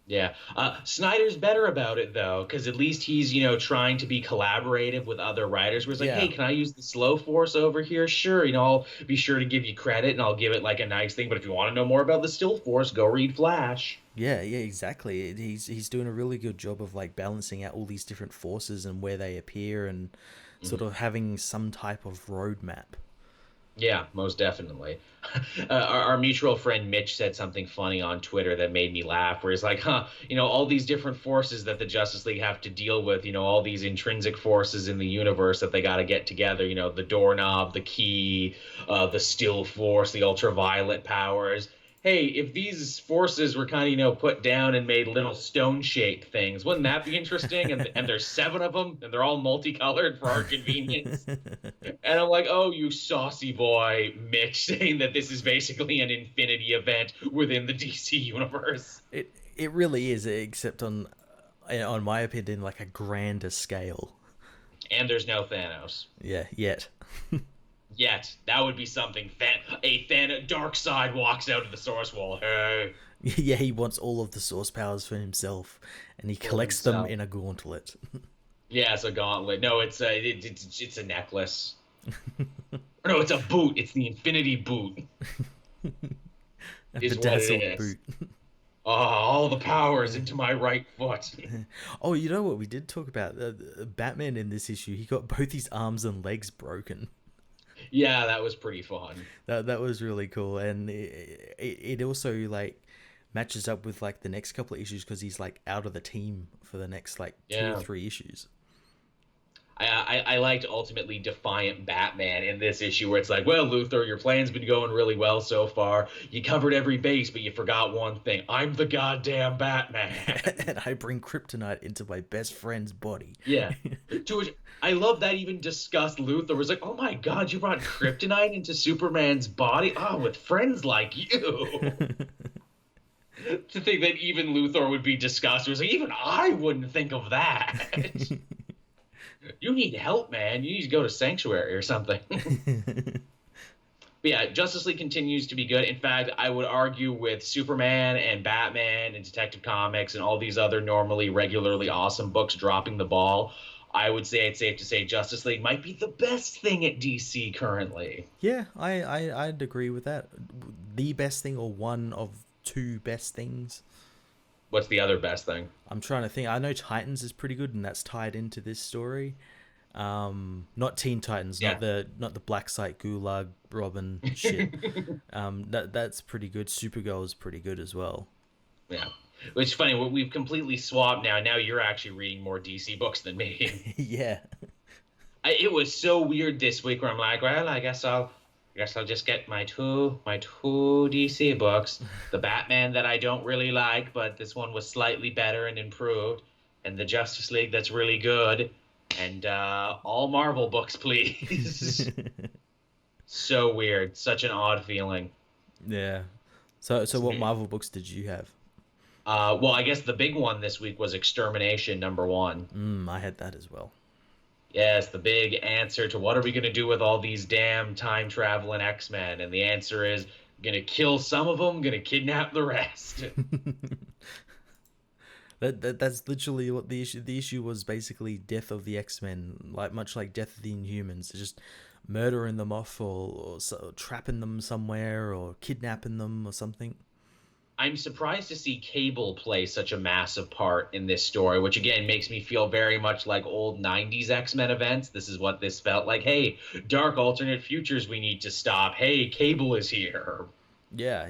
Yeah, Snyder's better about it though, because at least he's trying to be collaborative with other writers. Where it's like, Yeah. hey, can I use the slow force over here? Sure, I'll be sure to give you credit and I'll give it like a nice thing. But if you want to know more about the still force, go read Flash. Yeah, exactly. He's doing a really good job of like balancing out all these different forces and where they appear and sort of having some type of roadmap. Yeah, most definitely. Our mutual friend Mitch said something funny on Twitter that made me laugh, where he's like, all these different forces that the Justice League have to deal with, all these intrinsic forces in the universe that they got to get together, the doorknob, the key, the still force, the ultraviolet powers. Hey, if these forces were kind of, put down and made little stone-shaped things, wouldn't that be interesting? And there's 7 of them, and they're all multicolored for our convenience. And I'm like, oh, you saucy boy, Mitch, saying that this is basically an infinity event within the DC universe. It really is, except on my opinion, like a grander scale. And there's no Thanos. Yeah, yet. Yet. That would be something. Darkseid walks out of the Source Wall. Hey. Yeah, he wants all of the source powers for himself, and he collects them in a gauntlet. Yeah, it's a gauntlet. No, it's a necklace. No, it's a boot. It's the Infinity Boot. Is what it is. Boot. Oh, all the powers into my right foot. Oh, you know what we did talk about? Batman in this issue, he got both his arms and legs broken. Yeah, that was pretty fun. That was really cool, and it also like matches up with like the next couple of issues because he's like out of the team for the next like 2 or 3 issues. I liked ultimately defiant Batman in this issue where it's like, well, Luthor, your plan's been going really well so far. You covered every base, but you forgot one thing. I'm the goddamn Batman. And I bring kryptonite into my best friend's body. Yeah. To which I love that even discussed Luthor was like, oh my God, you brought kryptonite into Superman's body? Oh, with friends like you. To think that even Luthor would be disgusted. It was like, even I wouldn't think of that. You need help, man. You need to go to Sanctuary or something. But But yeah, Justice League continues to be good. In fact, I would argue with Superman and Batman and Detective Comics and all these other normally regularly awesome books dropping the ball. I would say it's safe to say Justice League might be the best thing at DC currently. Yeah, I'd agree with that. The best thing or one of two best things. What's the other best thing? I'm trying to think. I know Titans is pretty good, and that's tied into this story. Not Teen Titans, Yeah. not the Black Site Gulag Robin shit. That's pretty good. Supergirl is pretty good as well. Yeah. Which is funny, we've completely swapped now. Now you're actually reading more DC books than me. Yeah. It was so weird this week where I'm like, well, I guess I'll just get my two DC books. The Batman that I don't really like, but this one was slightly better and improved, and the Justice League that's really good, and all Marvel books, please. So weird, such an odd feeling. Yeah. So what Marvel books did you have? Well, I guess the big one this week was Extermination #1. I had that as well. Yes, the big answer to what are we going to do with all these damn time-traveling X-Men? And the answer is, going to kill some of them, going to kidnap the rest. That's literally what the issue. The issue was basically death of the X-Men, much like death of the Inhumans. Just murdering them off, or trapping them somewhere, or kidnapping them, or something. I'm surprised to see Cable play such a massive part in this story, which again makes me feel very much like old 90s X-Men events. This is what this felt like. Hey, dark alternate futures we need to stop. Hey, Cable is here. Yeah.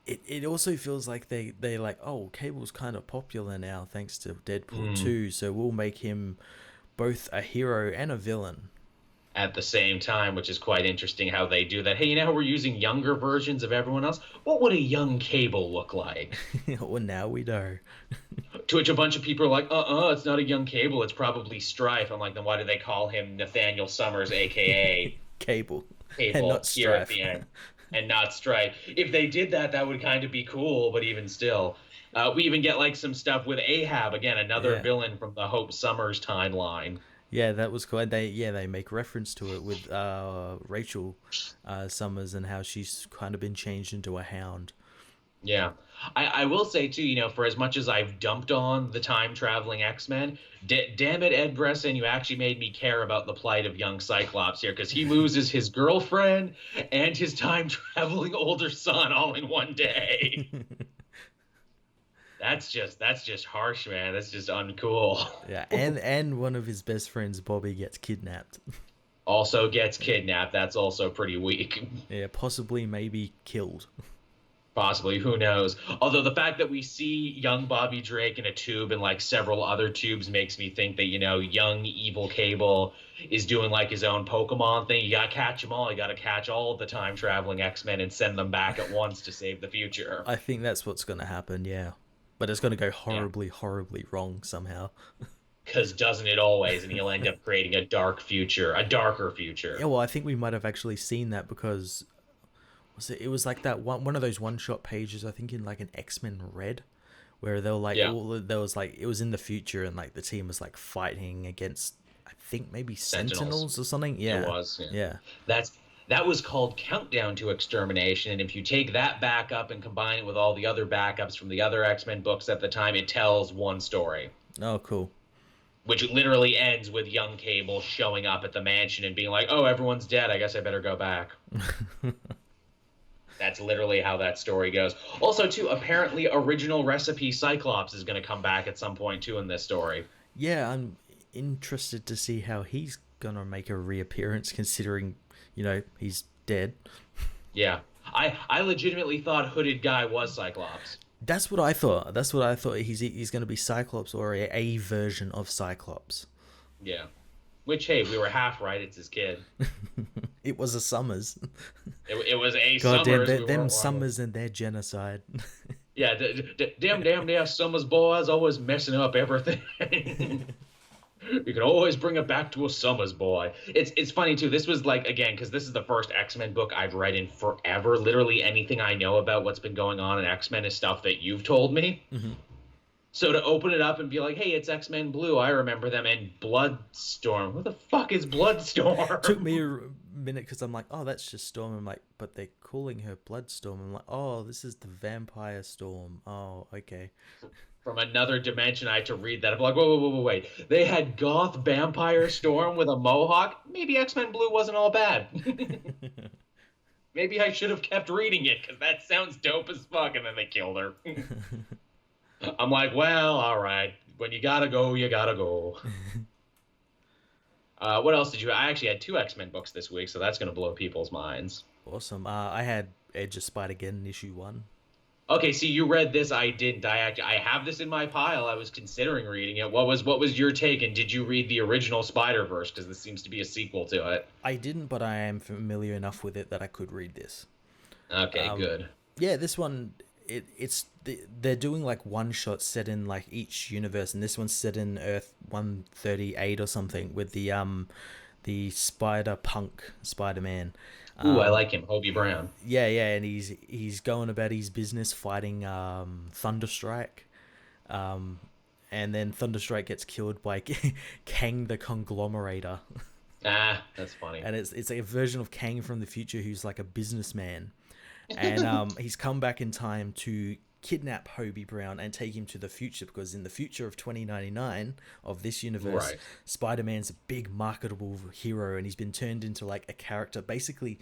It also feels like they like, oh, Cable's kind of popular now thanks to Deadpool 2, so we'll make him both a hero and a villain at the same time, which is quite interesting how they do that. Hey, you know how we're using younger versions of everyone else? What would a young Cable look like? Well, now we know. To which a bunch of people are like, it's not a young Cable, it's probably Strife. I'm like, then why do they call him Nathaniel Summers, a.k.a. Cable and not Strife. Here at the end, and not Strife. If they did that, that would kind of be cool, but even still. We even get like some stuff with Ahab, again, another villain from the Hope Summers timeline. Yeah, that was cool. They make reference to it with Rachel Summers and how she's kind of been changed into a hound. Yeah. I will say, too, for as much as I've dumped on the time-traveling X-Men, damn it, Ed Brisson, you actually made me care about the plight of young Cyclops here, because he loses his girlfriend and his time-traveling older son all in one day. That's just harsh, man. That's just uncool. Yeah, and one of his best friends, Bobby, gets kidnapped. Also gets kidnapped. That's also pretty weak. Yeah, possibly maybe killed. Possibly, who knows? Although the fact that we see young Bobby Drake in a tube and like several other tubes makes me think that, young evil Cable is doing like his own Pokemon thing. You gotta catch them all. You gotta catch all of the time-traveling X-Men and send them back at once to save the future. I think that's what's gonna happen, yeah. But it's going to go horribly, horribly wrong somehow. Because doesn't it always? And he'll end up creating a darker future. Yeah, well, I think we might have actually seen that because it was like that one of those one-shot pages, I think in like an X-Men Red, where they were like, it was in the future and like the team was like fighting against, I think maybe Sentinels or something. Yeah, it was. Yeah. That was called Countdown to Extermination, and if you take that back up and combine it with all the other backups from the other X-Men books at the time, it tells one story. Oh, cool. Which literally ends with young Cable showing up at the mansion and being like, oh, everyone's dead, I guess I better go back. That's literally how that story goes. Also, too, apparently original recipe Cyclops is going to come back at some point, too, in this story. Yeah, I'm interested to see how he's going to make a reappearance, considering... he's dead. Yeah. I legitimately thought Hooded Guy was Cyclops. That's what I thought. He's going to be Cyclops or a version of Cyclops. Yeah. Which, hey, we were half right. It's his kid. It was a Summers. It was a God Summers. Damn, them Summers and their genocide. Yeah, damn Summers boys always messing up everything. You can always bring it back to a Summers boy. It's funny, too. This was like, again, because this is the first X-Men book I've read in forever. Literally anything I know about what's been going on in X-Men is stuff that you've told me. Mm-hmm. So to open it up and be like, hey, it's X-Men Blue, I remember them, and Bloodstorm. What the fuck is Bloodstorm? Took me minute because I'm like, oh, that's just Storm. I'm like, but they're calling her Bloodstorm. I'm like, oh, this is the Vampire Storm. Oh, okay. From another dimension, I had to read that. I'm like, wait. They had Goth Vampire Storm with a mohawk? Maybe X-Men Blue wasn't all bad. Maybe I should have kept reading it, because that sounds dope as fuck, and then they killed her. I'm like, well, all right. When you gotta go, you gotta go. What else did you... I actually had 2 X-Men books this week, so that's going to blow people's minds. Awesome. I had Edge of Spider-Geddon issue 1. Okay, see, you read this. I didn't. I have this in my pile. I was considering reading it. What was your take, and did you read the original Spider-Verse? Because this seems to be a sequel to it. I didn't, but I am familiar enough with it that I could read this. Okay, good. Yeah, this one, they're doing like one shot set in like each universe, and this one's set in Earth 138 or something with the Spider-Punk Spider-Man. Ooh, I like him, Hobie Brown. Yeah, and he's going about his business fighting Thunderstrike, and then Thunderstrike gets killed by Kang the Conglomerator. That's funny. And it's a version of Kang from the future who's like a businessman, and he's come back in time to kidnap Hobie Brown and take him to the future, because in the future of 2099 of this universe, right, Spider-Man's a big marketable hero, and he's been turned into like a character, basically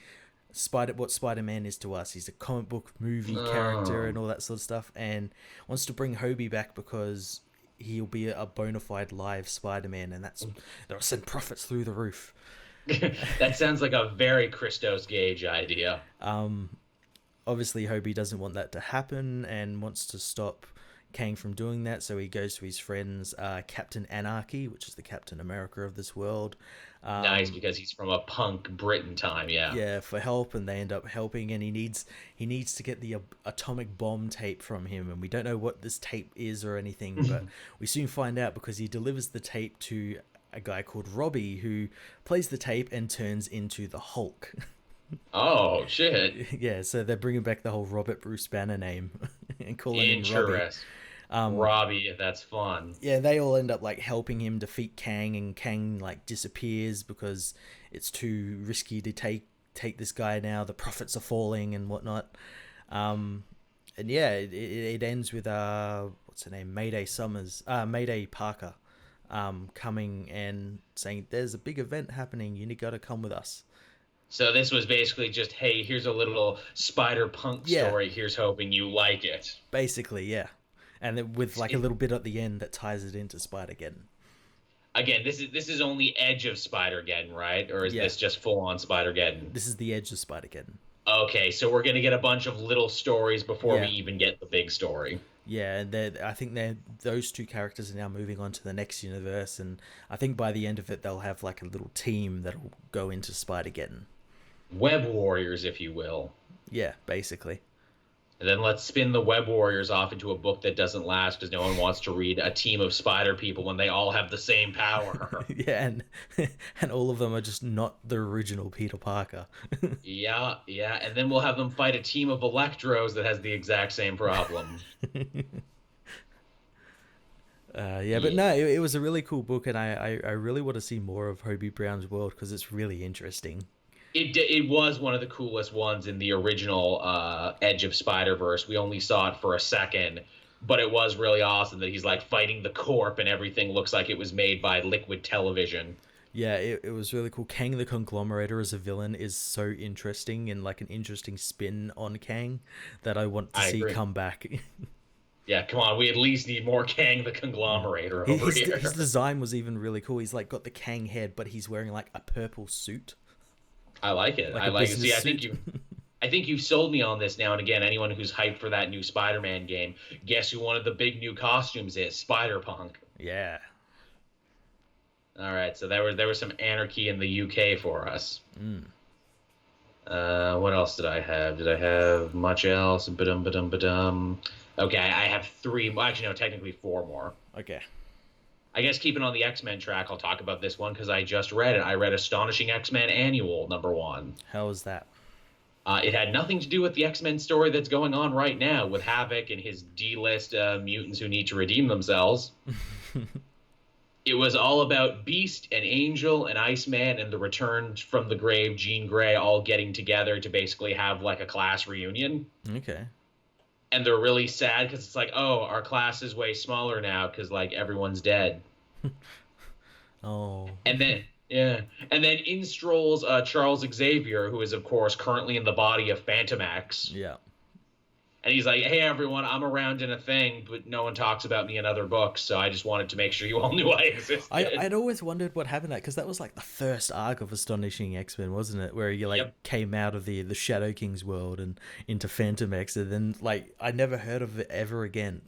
what Spider-Man is to us. He's a comic book movie character and all that sort of stuff, and wants to bring Hobie back because he'll be a bona fide live Spider-Man, and that'll send profits through the roof. That sounds like a very Christos Gage idea. Obviously, Hobie doesn't want that to happen and wants to stop Kang from doing that, so he goes to his friends, Captain Anarchy, which is the Captain America of this world. Nice, because he's from a punk Britain time, yeah. Yeah, for help, and they end up helping, and he needs to get the atomic bomb tape from him, and we don't know what this tape is or anything, but we soon find out because he delivers the tape to a guy called Robbie, who plays the tape and turns into the Hulk. Oh, shit. Yeah, so they're bringing back the whole Robert Bruce Banner name and calling him Robbie. Robbie, that's fun. Yeah, they all end up like helping him defeat Kang, and Kang like disappears because it's too risky to take this guy now. The profits are falling and whatnot. And yeah, it ends with what's her name? Mayday Parker, coming and saying there's a big event happening. You got to come with us. So this was basically just, hey, here's a little Spider-Punk story. Here's hoping you like it. Basically, yeah. And then with like a little bit at the end that ties it into Spider-Geddon. Again, this is only Edge of Spider-Geddon, right? Or is this just full-on Spider-Geddon? This is the Edge of Spider-Geddon. Okay, so we're going to get a bunch of little stories before we even get the big story. Yeah, and I think those 2 characters are now moving on to the next universe, and I think by the end of it, they'll have like a little team that'll go into Spider-Geddon. Web Warriors, if you will. Yeah, basically. And then let's spin the Web Warriors off into a book that doesn't last because no one wants to read a team of spider people when they all have the same power. Yeah, and all of them are just not the original Peter Parker. Yeah, and then we'll have them fight a team of Electros that has the exact same problem. But no, it was a really cool book, and I really want to see more of Hobie Brown's world because it's really interesting. It was one of the coolest ones in the original Edge of Spider-Verse. We only saw it for a second, but it was really awesome that he's like fighting the Corp and everything looks like it was made by Liquid Television. Yeah, it was really cool. Kang the Conglomerator as a villain is so interesting and like an interesting spin on Kang that I want to see come back. Yeah, come on. We at least need more Kang the Conglomerator over here. His design was even really cool. He's like got the Kang head, but he's wearing like a purple suit. I like it. Like I like it. See, I think you've sold me on this now. And again, anyone who's hyped for that new Spider-Man game, guess who one of the big new costumes is? Spider-Punk. Yeah. All right, so there was some anarchy in the UK for us. What else did I have? Did I have much else? Ba-dum. Okay, I have 3. Well, actually, no, technically 4 more. Okay. I guess keeping on the X-Men track, I'll talk about this one because I just read it. I read Astonishing X-Men Annual #1. How was that? It had nothing to do with the X-Men story that's going on right now with Havoc and his D-list mutants who need to redeem themselves. It was all about Beast and Angel and Iceman and the return from the grave, Jean Grey, all getting together to basically have like a class reunion. Okay. And they're really sad because it's like, oh, our class is way smaller now because like everyone's dead. Oh. And then, yeah, and then in strolls Charles Xavier, who is of course currently in the body of Phantom X. Yeah. And he's like, hey, everyone, I'm around in a thing, but no one talks about me in other books, so I just wanted to make sure you all knew I existed. I'd always wondered what happened to that, because that was like the first arc of Astonishing X-Men, wasn't it? Where you like Yep. came out of the Shadow King's world and into Phantom X, and then like I never heard of it ever again.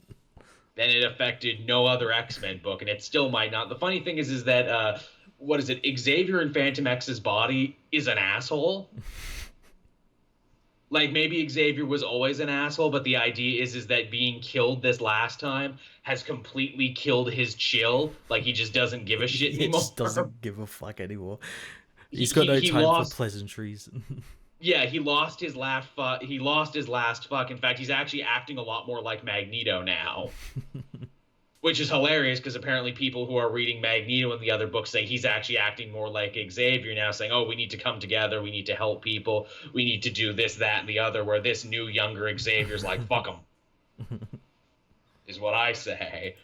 Then it affected no other X-Men book, and it still might not. The funny thing is that, what is it, Xavier in Phantom X's body is an asshole. Like, maybe Xavier was always an asshole, but the idea is that being killed this last time has completely killed his chill. Like, he just doesn't give a shit He anymore. just doesn't give a fuck anymore. He's got no time for pleasantries. Yeah, he lost his last fuck. He lost his last fuck. In fact, he's actually acting a lot more like Magneto now. Which is hilarious because apparently people who are reading Magneto in the other books say he's actually acting more like Xavier now, saying, oh, we need to come together, we need to help people, we need to do this, that, and the other, where this new, younger Xavier's like, fuck him, is what I say.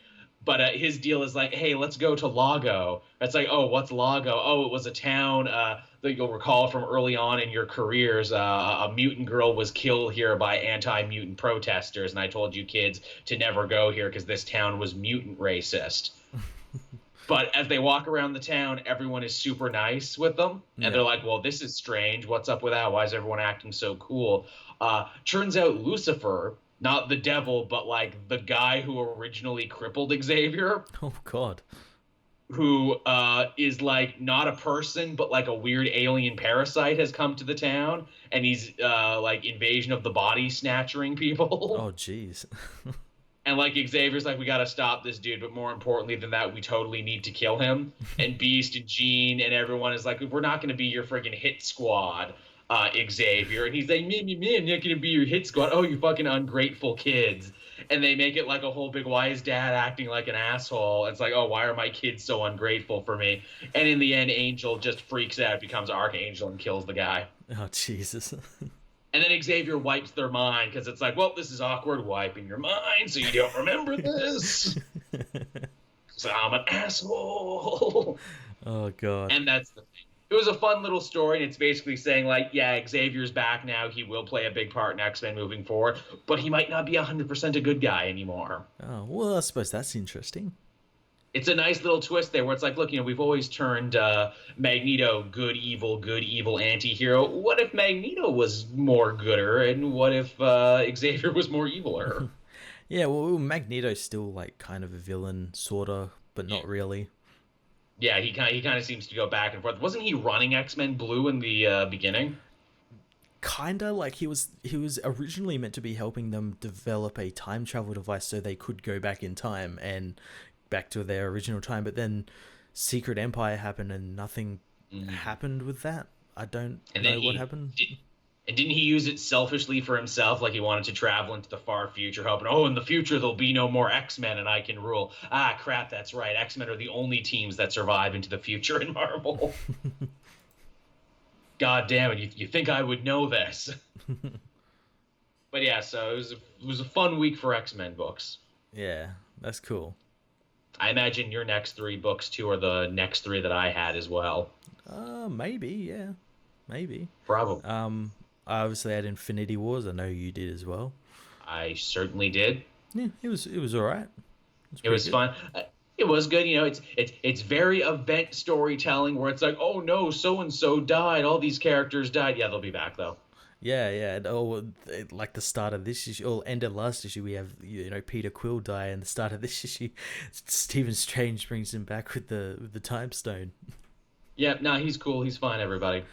But his deal is like, hey, let's go to Lago. It's like, oh, what's Lago? Oh, it was a town that you'll recall from early on in your careers. A mutant girl was killed here by anti-mutant protesters, and I told you kids to never go here because this town was mutant racist. But as they walk around the town, everyone is super nice with them. And they're like, well, this is strange. What's up with that? Why is everyone acting so cool? Turns out Lucifer, not the devil, but like the guy who originally crippled Xavier. Oh, God. Who is like not a person, but like a weird alien parasite has come to the town. And he's like Invasion of the Body snatchering people. Oh, jeez. And like Xavier's like, we got to stop this dude. But more importantly than that, we totally need to kill him. And Beast and Jean and everyone is like, we're not going to be your friggin' hit squad. Xavier, and he's like, me, I'm not gonna be your hit squad. Oh, you fucking ungrateful kids. And they make it like a whole big, why is dad acting like an asshole? It's like, oh, why are my kids so ungrateful for me? And in the end, Angel just freaks out, becomes Archangel, and kills the guy. Oh, Jesus. And then Xavier wipes their mind, because it's like, well, this is awkward, wiping your mind so you don't remember this. So I'm an asshole. Oh, God. And that's the thing. It was a fun little story, and it's basically saying, like, yeah, Xavier's back now. He will play a big part in X-Men moving forward, but he might not be 100% a good guy anymore. Oh, well, I suppose that's interesting. It's a nice little twist there where it's like, look, we've always turned Magneto good, evil, anti-hero. What if Magneto was more gooder, and what if Xavier was more eviler? Yeah, well, Magneto's still, like, kind of a villain, sorta, but not really. Yeah, he kind of seems to go back and forth. Wasn't he running X-Men Blue in the beginning? Kinda, like he was originally meant to be helping them develop a time travel device so they could go back in time and back to their original time, but then Secret Empire happened and nothing happened with that. I don't know what happened. And didn't he use it selfishly for himself, like he wanted to travel into the far future, hoping, oh, in the future there'll be no more X-Men and I can rule. Ah, crap, that's right. X-Men are the only teams that survive into the future in Marvel. God damn it, you think I would know this. But yeah, so it was a fun week for X-Men books. Yeah, that's cool. I imagine your next 3 books, too, are the next 3 that I had as well. Maybe, yeah. Maybe. Probably. I obviously had Infinity Wars. I know you did as well. I certainly did. Yeah, it was all right. It was fun. It was good. It's very event storytelling where it's like, oh no, so and so died. All these characters died. Yeah, they'll be back though. Yeah. Like the start of this issue, or end of last issue, we have Peter Quill die, and the start of this issue, Stephen Strange brings him back with the Time Stone. Yeah, no, he's cool. He's fine. Everybody.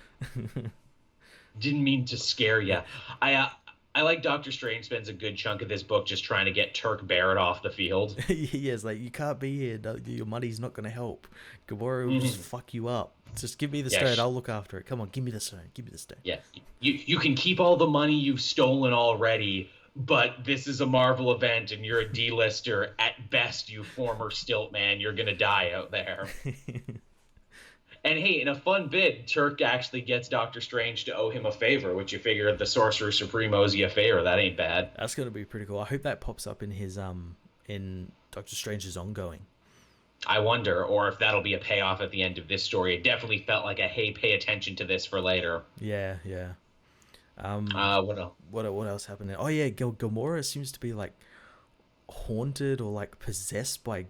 Didn't mean to scare you. I like Doctor Strange spends a good chunk of this book just trying to get Turk Barrett off the field. Yeah, it's like, you can't be here. No, your money's not going to help. Gamora will just fuck you up. Just give me the stone. I'll look after it. Come on, give me the stone. Give me the stone. Yeah, you can keep all the money you've stolen already, but this is a Marvel event and you're a D-lister. At best, you former stilt man, you're gonna die out there. And hey, in a fun bit, Turk actually gets Doctor Strange to owe him a favor, which you figure the Sorcerer Supreme owes you a favor. That ain't bad. That's gonna be pretty cool. I hope that pops up in his in Doctor Strange's ongoing. I wonder, or if that'll be a payoff at the end of this story. It definitely felt like a hey, pay attention to this for later. Yeah. What else? What else happened there? Oh yeah, Gamora seems to be like haunted or like possessed by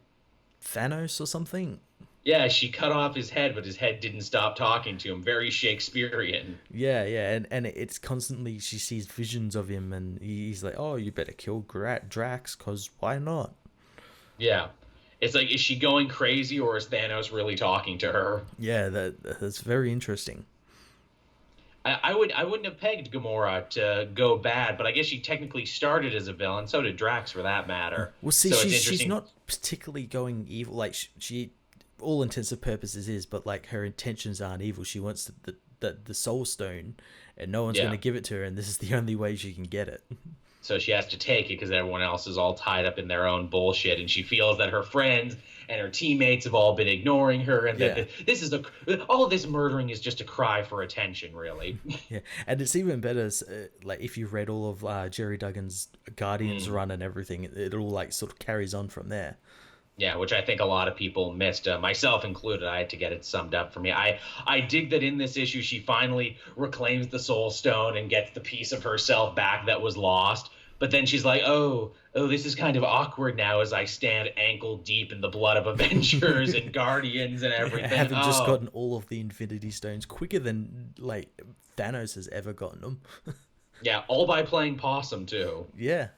Thanos or something. Yeah, she cut off his head, but his head didn't stop talking to him. Very Shakespearean. Yeah, and it's constantly she sees visions of him, and he's like, "Oh, you better kill Drax, cause why not?" Yeah, it's like, is she going crazy, or is Thanos really talking to her? Yeah, that's very interesting. I wouldn't have pegged Gamora to go bad, but I guess she technically started as a villain. So did Drax, for that matter. Well, see, so she's not particularly going evil. Like she all intents and purposes is, but like her intentions aren't evil. She wants the Soul Stone, and no one's going to give it to her, and this is the only way she can get it. So she has to take it because everyone else is all tied up in their own bullshit, and she feels that her friends and her teammates have all been ignoring her, and that all of this murdering is just a cry for attention, really. Yeah, and it's even better, like if you read all of Jerry Duggan's Guardians run and everything, it all like sort of carries on from there. Yeah, which I think a lot of people missed, myself included. I had to get it summed up for me. I dig that in this issue she finally reclaims the Soul Stone and gets the piece of herself back that was lost. But then she's like, oh, this is kind of awkward now as I stand ankle deep in the blood of Avengers and Guardians and everything. Having just gotten all of the Infinity Stones quicker than like Thanos has ever gotten them. Yeah, all by playing possum too. Yeah,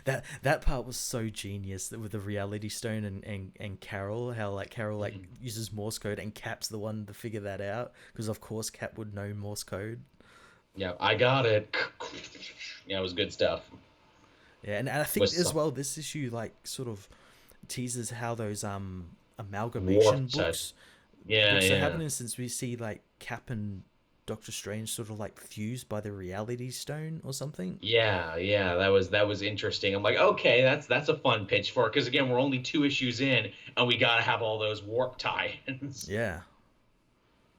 that part was so genius with the Reality Stone and Carol. How like Carol like uses Morse code and Cap's the one to figure that out because of course Cap would know Morse code. Yeah, I got it. Yeah, it was good stuff. Yeah, and I think as well this issue like sort of teases how those amalgamation books are happening since we see like Cap and Doctor Strange sort of like fused by the Reality Stone or something. Yeah, that was interesting. I'm like, okay, that's a fun pitch for it because again, we're only 2 issues in and we gotta have all those warp tie-ins. Yeah.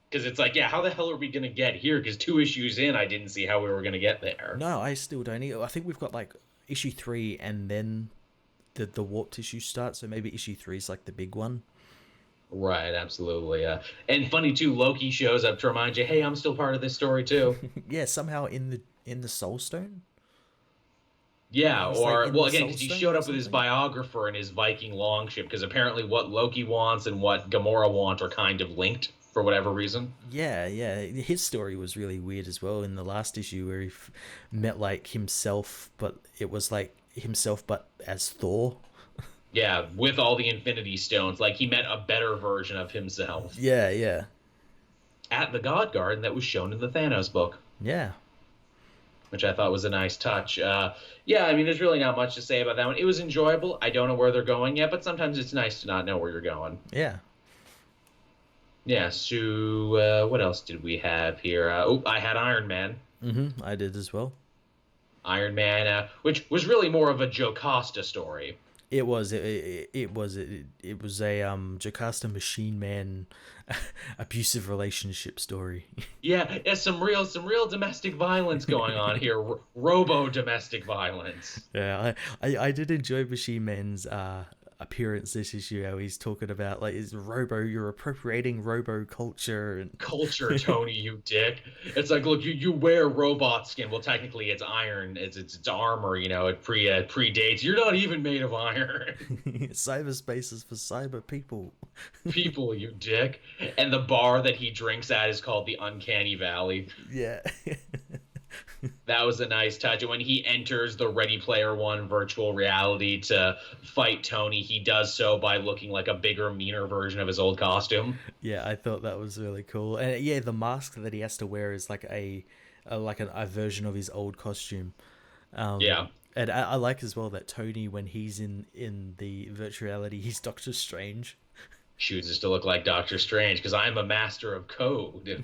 Because it's like, yeah, how the hell are we gonna get here? Because 2 issues in, I didn't see how we were gonna get there. No, I still don't. I think we've got like issue 3 and then the warped issue starts. So maybe issue 3 is like the big one. Right, absolutely. And funny too, Loki shows up to remind you, hey, I'm still part of this story too. Yeah, somehow in the Soul Stone. Yeah, or like, well, again, because he showed up with his biographer and his Viking longship. Because apparently, what Loki wants and what Gamora wants are kind of linked for whatever reason. Yeah. His story was really weird as well in the last issue where he met like himself, but it was like himself, but as Thor. Yeah, with all the Infinity Stones. Like, he met a better version of himself. Yeah. At the God Garden that was shown in the Thanos book. Yeah. Which I thought was a nice touch. Yeah, I mean, there's really not much to say about that one. It was enjoyable. I don't know where they're going yet, but sometimes it's nice to not know where you're going. Yeah. Yeah, so what else did we have here? I had Iron Man. I did as well. Iron Man, which was really more of a Jocasta story. It was a Jocasta Machine Man abusive relationship story. Yeah, some real domestic violence going on here. Robo domestic violence. Yeah, I did enjoy Machine Man's appearance this issue. How he's talking about like is robo, you're appropriating robo culture and culture, Tony, you dick. It's like, look, you wear robot skin. Well, technically it's iron, it's armor, you know, it predates. You're not even made of iron. Cyberspace is for cyber people. People, you dick. And the bar that he drinks at is called the Uncanny Valley. Yeah. That was a nice touch. And when he enters the Ready Player One virtual reality to fight Tony, he does so by looking like a bigger, meaner version of his old costume. Yeah, I thought that was really cool. And yeah, the mask that he has to wear is like a version of his old costume. Yeah. And I like as well that Tony, when he's in the virtual reality, he's Doctor Strange. Chooses to look like Doctor Strange because I'm a master of code.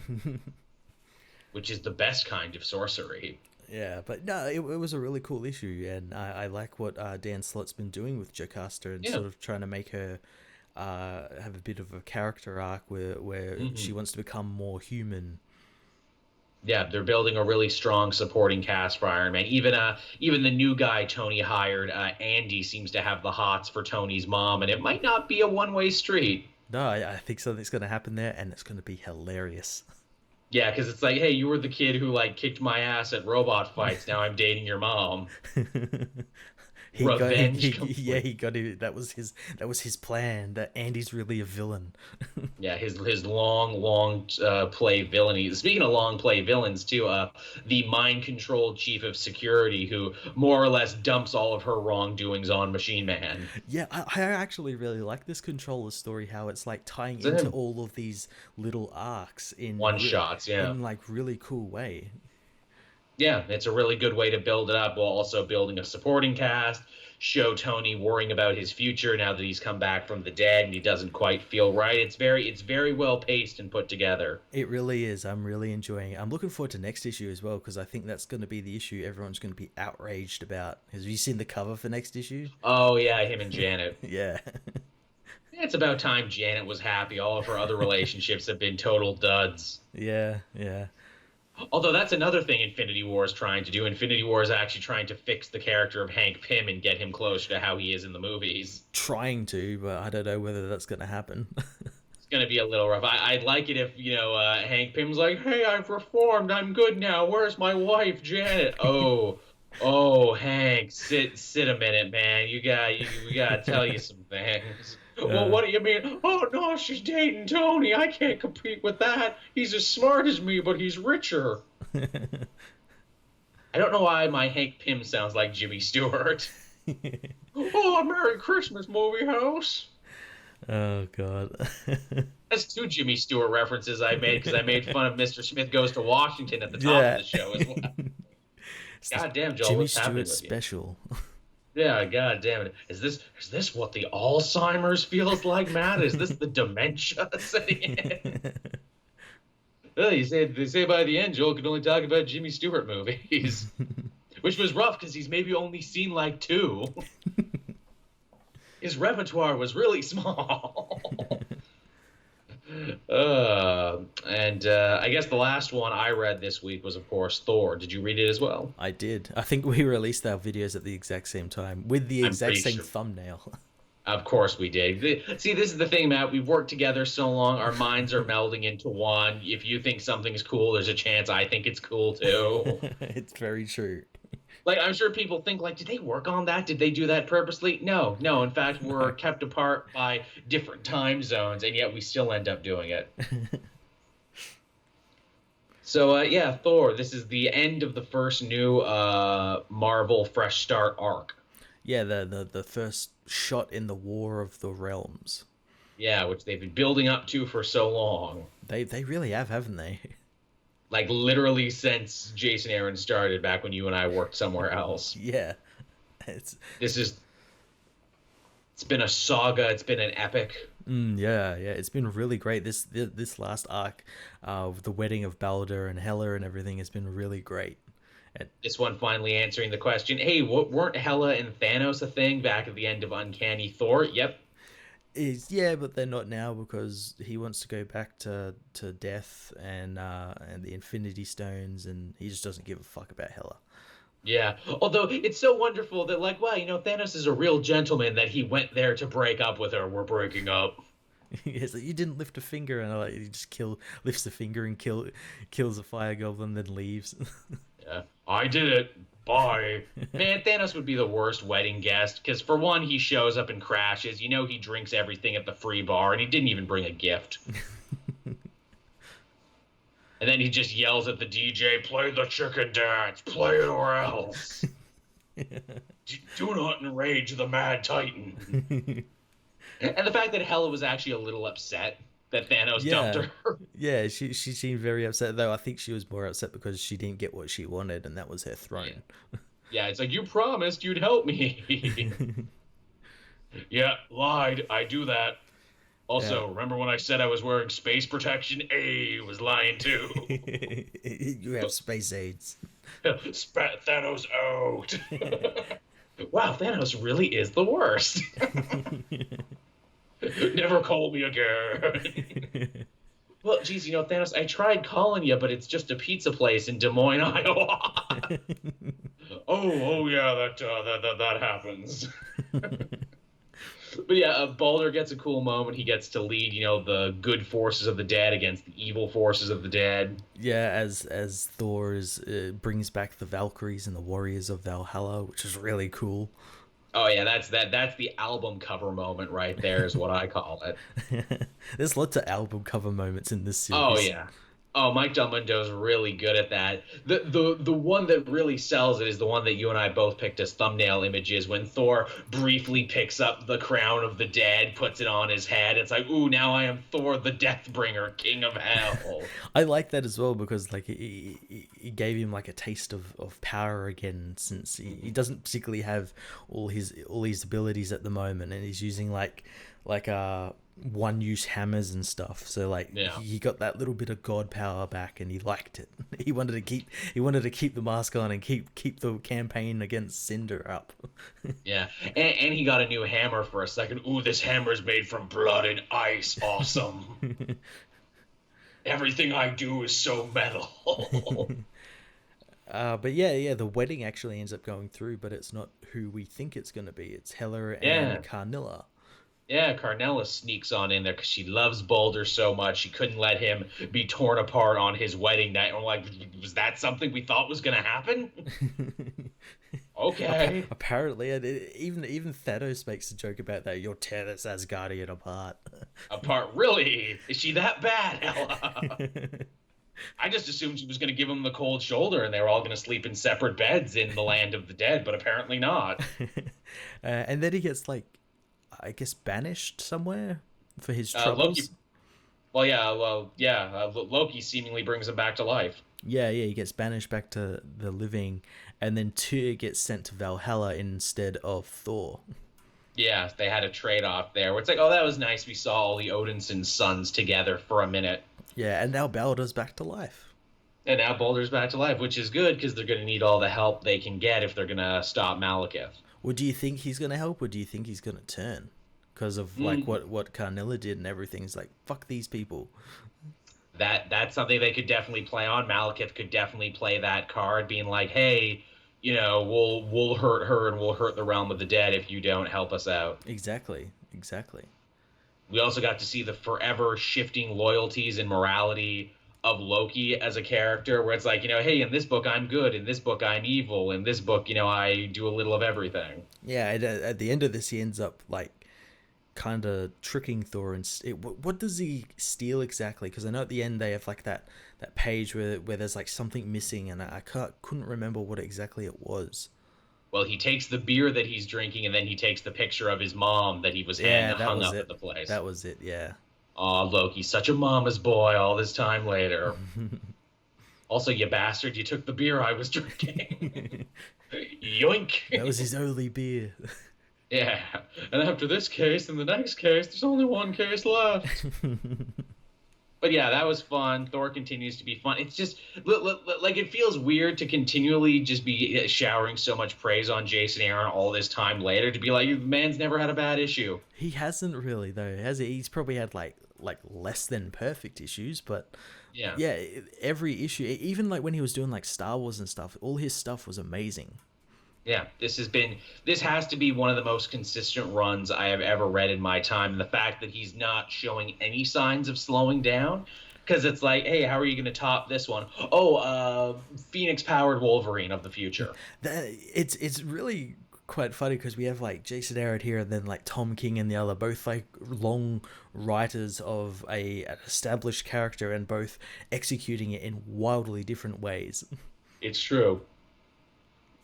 Which is the best kind of sorcery. Yeah, but no, it was a really cool issue, and I like what Dan Slott's been doing with Jocasta and Yeah. sort of trying to make her have a bit of a character arc where Hmm. she wants to become more human. Yeah, they're building a really strong supporting cast for Iron Man. Even the new guy Tony hired, Andy, seems to have the hots for Tony's mom, and it might not be a one-way street. No, I think something's going to happen there, and it's going to be hilarious. Yeah, because it's like, hey, you were the kid who like kicked my ass at robot fights. Now I'm dating your mom. Revenge Yeah, complete. he got it. That was his plan. That Andy's really a villain. Yeah, his long play villainy. Speaking of long play villains too, the mind controlled chief of security who more or less dumps all of her wrongdoings on Machine Man. Yeah, I actually really like this controller story. How it's like tying It's into him. all of these little arcs One shots, yeah. in like really cool way. Yeah, it's a really good way to build it up while also building a supporting cast. Show Tony worrying about his future now that he's come back from the dead and he doesn't quite feel right. It's very well paced and put together. It really is. I'm really enjoying it. I'm looking forward to next issue as well because I think that's going to be the issue everyone's going to be outraged about. Have you seen the cover for next issue? Oh yeah, him and Janet. Yeah. It's about time Janet was happy. All of her other relationships have been total duds. Yeah, yeah. Although that's another thing Infinity War is trying to do. Infinity War is actually trying to fix the character of Hank Pym and get him closer to how he is in the movies. Trying to, but I don't know whether that's going to happen. It's going to be a little rough. I'd like it if, Hank Pym's like, hey, I've reformed. I'm good now. Where's my wife, Janet? Oh, Hank, sit a minute, man. We got to tell you some things. Well, uh, what do you mean? Oh, no, she's dating Tony. I can't compete with that. He's as smart as me, but he's richer. I don't know why my Hank Pym sounds like Jimmy Stewart. Oh, Merry Christmas, movie house. oh god. That's two Jimmy Stewart references I made because I made fun of Mr. Smith Goes to Washington at the top of Yeah. the show as well. It's the God damn, Joel, Jimmy what's happening Stewart with you? special. Yeah, god damn it. Is this what the Alzheimer's feels like, Matt? Is this the dementia setting in? Well, they say by the end Joel could only talk about Jimmy Stewart movies, which was rough because he's maybe only seen like two. His repertoire was really small. And I guess the last one I read this week was, of course, Thor. Did you read it as well? I did. I think we released our videos at the exact same time with the I'm exact pretty same sure. thumbnail. Of course we did. See, this is the thing, Matt. We've worked together so long, our minds are melding into one. If you think something's cool, there's a chance I think it's cool too. It's very true. Like, I'm sure people think, like, did they work on that? Did they do that purposely? No, no. In fact, we're kept apart by different time zones, and yet we still end up doing it. So, yeah, Thor. This is the end of the first new Marvel Fresh Start arc. Yeah, the first shot in the War of the Realms. Yeah, which they've been building up to for so long. They really have, haven't they? Like, literally since Jason Aaron started back when you and I worked somewhere else. Yeah. It's This is, it's been a saga. It's been an epic. yeah, yeah. It's been really great. This last arc, with the wedding of Balder and Hela and everything has been really great. And This one finally answering the question, hey, weren't Hela and Thanos a thing back at the end of Uncanny Thor? Yep. is yeah, but they're not now because he wants to go back to death and the Infinity Stones, and he just doesn't give a fuck about Hela. Yeah. Although it's so wonderful that, like, wow, Thanos is a real gentleman that he went there to break up with her. We're breaking up. He's like, you didn't lift a finger, and like, he just lifts the finger and kills a fire goblin, then leaves. Yeah. I did it. Bye. Man, Thanos would be the worst wedding guest because, for one, he shows up and crashes. He drinks everything at the free bar, and he didn't even bring a gift. And then he just yells at the DJ, play the chicken dance, play it or else. Do not enrage the Mad Titan. And the fact that Hela was actually a little upset that Thanos dumped Yeah, her. yeah. She seemed very upset, though. I think she was more upset because she didn't get what she wanted, and that was her throne. Yeah, it's like, you promised you'd help me. Yeah, lied. I do that Yeah. Also, remember when I said I was wearing space protection? A was lying too. You have space aids. Spat Thanos out. Wow, Thanos really is the worst. Never call me again. Well, geez, Thanos, I tried calling you, but it's just a pizza place in Des Moines, Iowa. Oh, yeah, that happens. But yeah, Balder gets a cool moment. He gets to lead, the good forces of the dead against the evil forces of the dead. Yeah, as Thor brings back the Valkyries and the Warriors of Valhalla, which is really cool. Oh yeah, that's the album cover moment right there, is what I call it. There's lots of album cover moments in this Oh series. yeah. Oh, Mike Del Mundo's really good at that. The one that really sells it is the one that you and I both picked as thumbnail images when Thor briefly picks up the crown of the dead, puts it on his head. It's like, ooh, now I am Thor the Deathbringer, King of Hell. I like that as well because like he gave him like a taste of power again since he doesn't particularly have all his abilities at the moment, and he's using like one use hammers and stuff. So like Yeah. he got that little bit of god power back, and he liked it. He wanted to keep the mask on and keep the campaign against Cinder up. Yeah. And he got a new hammer for a second. Ooh, this hammer's made from blood and ice. Awesome. Everything I do is so metal. But yeah, the wedding actually ends up going through, but it's not who we think it's going to be. It's Hela Yeah. and Carnilla. Yeah, Carnella sneaks on in there because she loves Boulder so much. She couldn't let him be torn apart on his wedding night. And we're like, was that something we thought was going to happen? Okay. Apparently, and even Thanos makes a joke about that. You'll tear this Asgardian apart. Apart, really? Is she that bad, Ella? I just assumed she was going to give him the cold shoulder and they were all going to sleep in separate beds in the land of the dead, but apparently not. And then he gets I guess banished somewhere for his Loki. troubles. Loki seemingly brings him back to life. Yeah, he gets banished back to the living, and then Tyr gets sent to Valhalla instead of Thor. Yeah, they had a trade-off there where it's like, oh, that was nice. We saw all the Odinson's sons together for a minute. Yeah, and now Baldur's back to life. And now Boulder's back to life, which is good because they're going to need all the help they can get if they're going to stop Malekith. Well, do you think he's gonna help, or do you think he's gonna turn? Because of like what Carnilla did and everything. He's like, fuck these people. That's something they could definitely play on. Malekith could definitely play that card, being like, hey, we'll hurt her and we'll hurt the realm of the dead if you don't help us out. Exactly. We also got to see the forever shifting loyalties and morality of Loki as a character, where it's like, hey, in this book I'm good, in this book I'm evil, in this book, I do a little of everything. Yeah, at the end of this, he ends up like kind of tricking Thor. And what does he steal exactly? Because I know at the end they have like that page where there's like something missing, and I couldn't remember what exactly it was. Well, he takes the beer that he's drinking, and then he takes the picture of his mom that he was hung up at the place. That was it, yeah. Aw, Loki, such a mama's boy all this time later. Also, you bastard, you took the beer I was drinking. Yoink. That was his only beer. Yeah. And after this case and the next case, there's only one case left. But yeah, that was fun. Thor continues to be fun. It's just, like, it feels weird to continually just be showering so much praise on Jason Aaron all this time later, to be like, the man's never had a bad issue. He hasn't really, though, has he? He's probably had, like less than perfect issues, but yeah, every issue, even, like, when he was doing, like, Star Wars and stuff, all his stuff was amazing. Yeah, this has to be one of the most consistent runs I have ever read in my time. And the fact that he's not showing any signs of slowing down, because it's like, hey, how are you going to top this one? Oh, Phoenix-powered Wolverine of the future. It's really quite funny because we have like Jason Aaron here and then like Tom King and the other, both like long writers of an established character and both executing it in wildly different ways. It's true.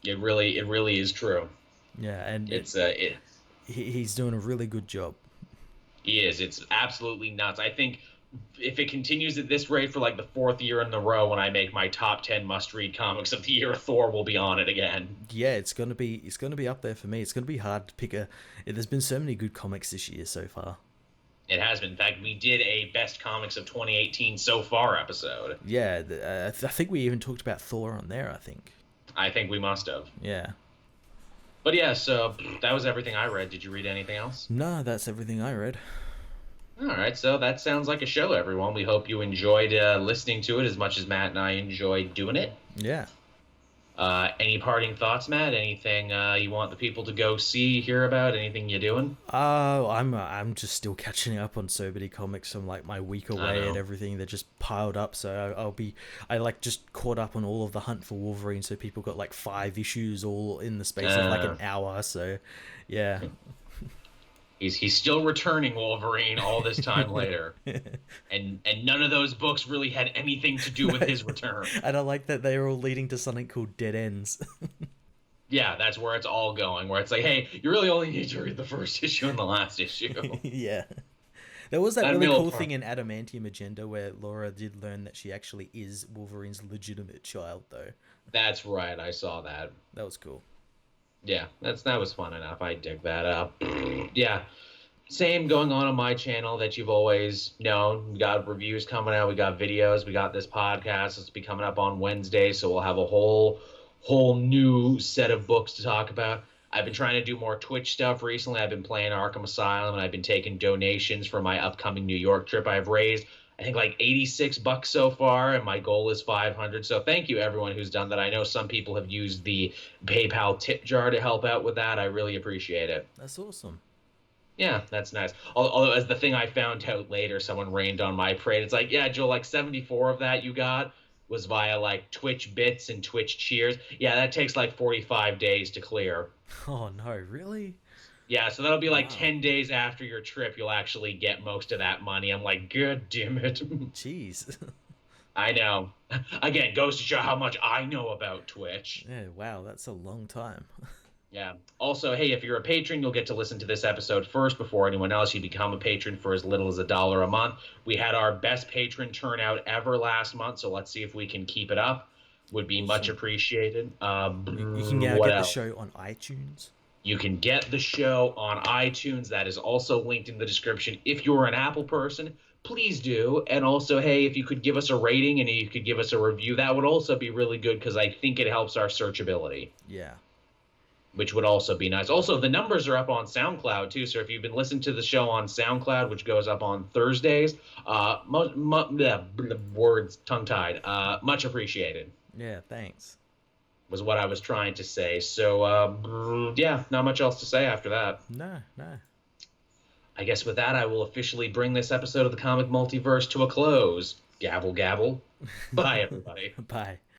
It really is true. Yeah, and he's doing a really good job. He is. It's absolutely nuts. I think if it continues at this rate for like the fourth year in a row, when I make my top 10 must-read comics of the year, Thor will be on it again. Yeah, it's gonna be up there for me. It's gonna be hard to pick there's been so many good comics this year so far. It has been. In fact, we did a Best Comics of 2018 so far episode. Yeah, I think we even talked about Thor on there, I think. I think we must have. Yeah. But yeah, so that was everything I read. Did you read anything else? No, that's everything I read. All right, so that sounds like a show, everyone. We hope you enjoyed listening to it as much as Matt and I enjoyed doing it. Yeah. Any parting thoughts, Matt? Anything you want the people to go see, hear about? Anything you're doing? I'm just still catching up on so many comics from like my week away and everything. They're just piled up, so I like just caught up on all of the Hunt for Wolverine. So people got like 5 issues all in the space of like an hour. So, yeah. He's still returning Wolverine all this time later, and none of those books really had anything to do with his return. And I like that they are all leading to something called Dead Ends. Yeah, that's where it's all going. Where it's like, hey, you really only need to read the first issue and the last issue. Yeah. There was that really cool thing in Adamantium Agenda where Laura did learn that she actually is Wolverine's legitimate child, though. That's right. I saw that. That was cool. Yeah, that was fun enough. I dig that. Yeah, same going on my channel that you've always known. We got reviews coming out. We got videos. We got this podcast. It's be coming up on Wednesday, so we'll have a whole new set of books to talk about. I've been trying to do more Twitch stuff recently. I've been playing Arkham Asylum, and I've been taking donations for my upcoming New York trip. I've raised, I think, like $86 so far, and my goal is 500. So thank you everyone who's done that. I know some people have used the PayPal tip jar to help out with that. I really appreciate it. That's awesome. Yeah, that's nice. Although, as the thing I found out later, someone rained on my parade. It's like, yeah, Joel, like 74 of that you got was via like Twitch bits and Twitch cheers. Yeah, that takes like 45 days to clear. Oh no, really? Yeah, so that'll be like 10 days after your trip, you'll actually get most of that money. I'm like, God damn it. Jeez. I know. Again, goes to show how much I know about Twitch. Yeah, wow, that's a long time. Yeah. Also, hey, if you're a patron, you'll get to listen to this episode first before anyone else. You become a patron for as little as $1 a month. We had our best patron turnout ever last month, so let's see if we can keep it up. Would be much appreciated. You can get the show on iTunes. You can get the show on iTunes. That is also linked in the description. If you're an Apple person, please do. And also, hey, if you could give us a rating and you could give us a review, that would also be really good because I think it helps our searchability. Yeah. Which would also be nice. Also, the numbers are up on SoundCloud, too. So if you've been listening to the show on SoundCloud, which goes up on Thursdays, words tongue-tied, much appreciated. Yeah, thanks. Was what I was trying to say. So, yeah, not much else to say after that. No. I guess with that, I will officially bring this episode of the Comic Multiverse to a close. Gavel, gavel. Bye, everybody. Bye.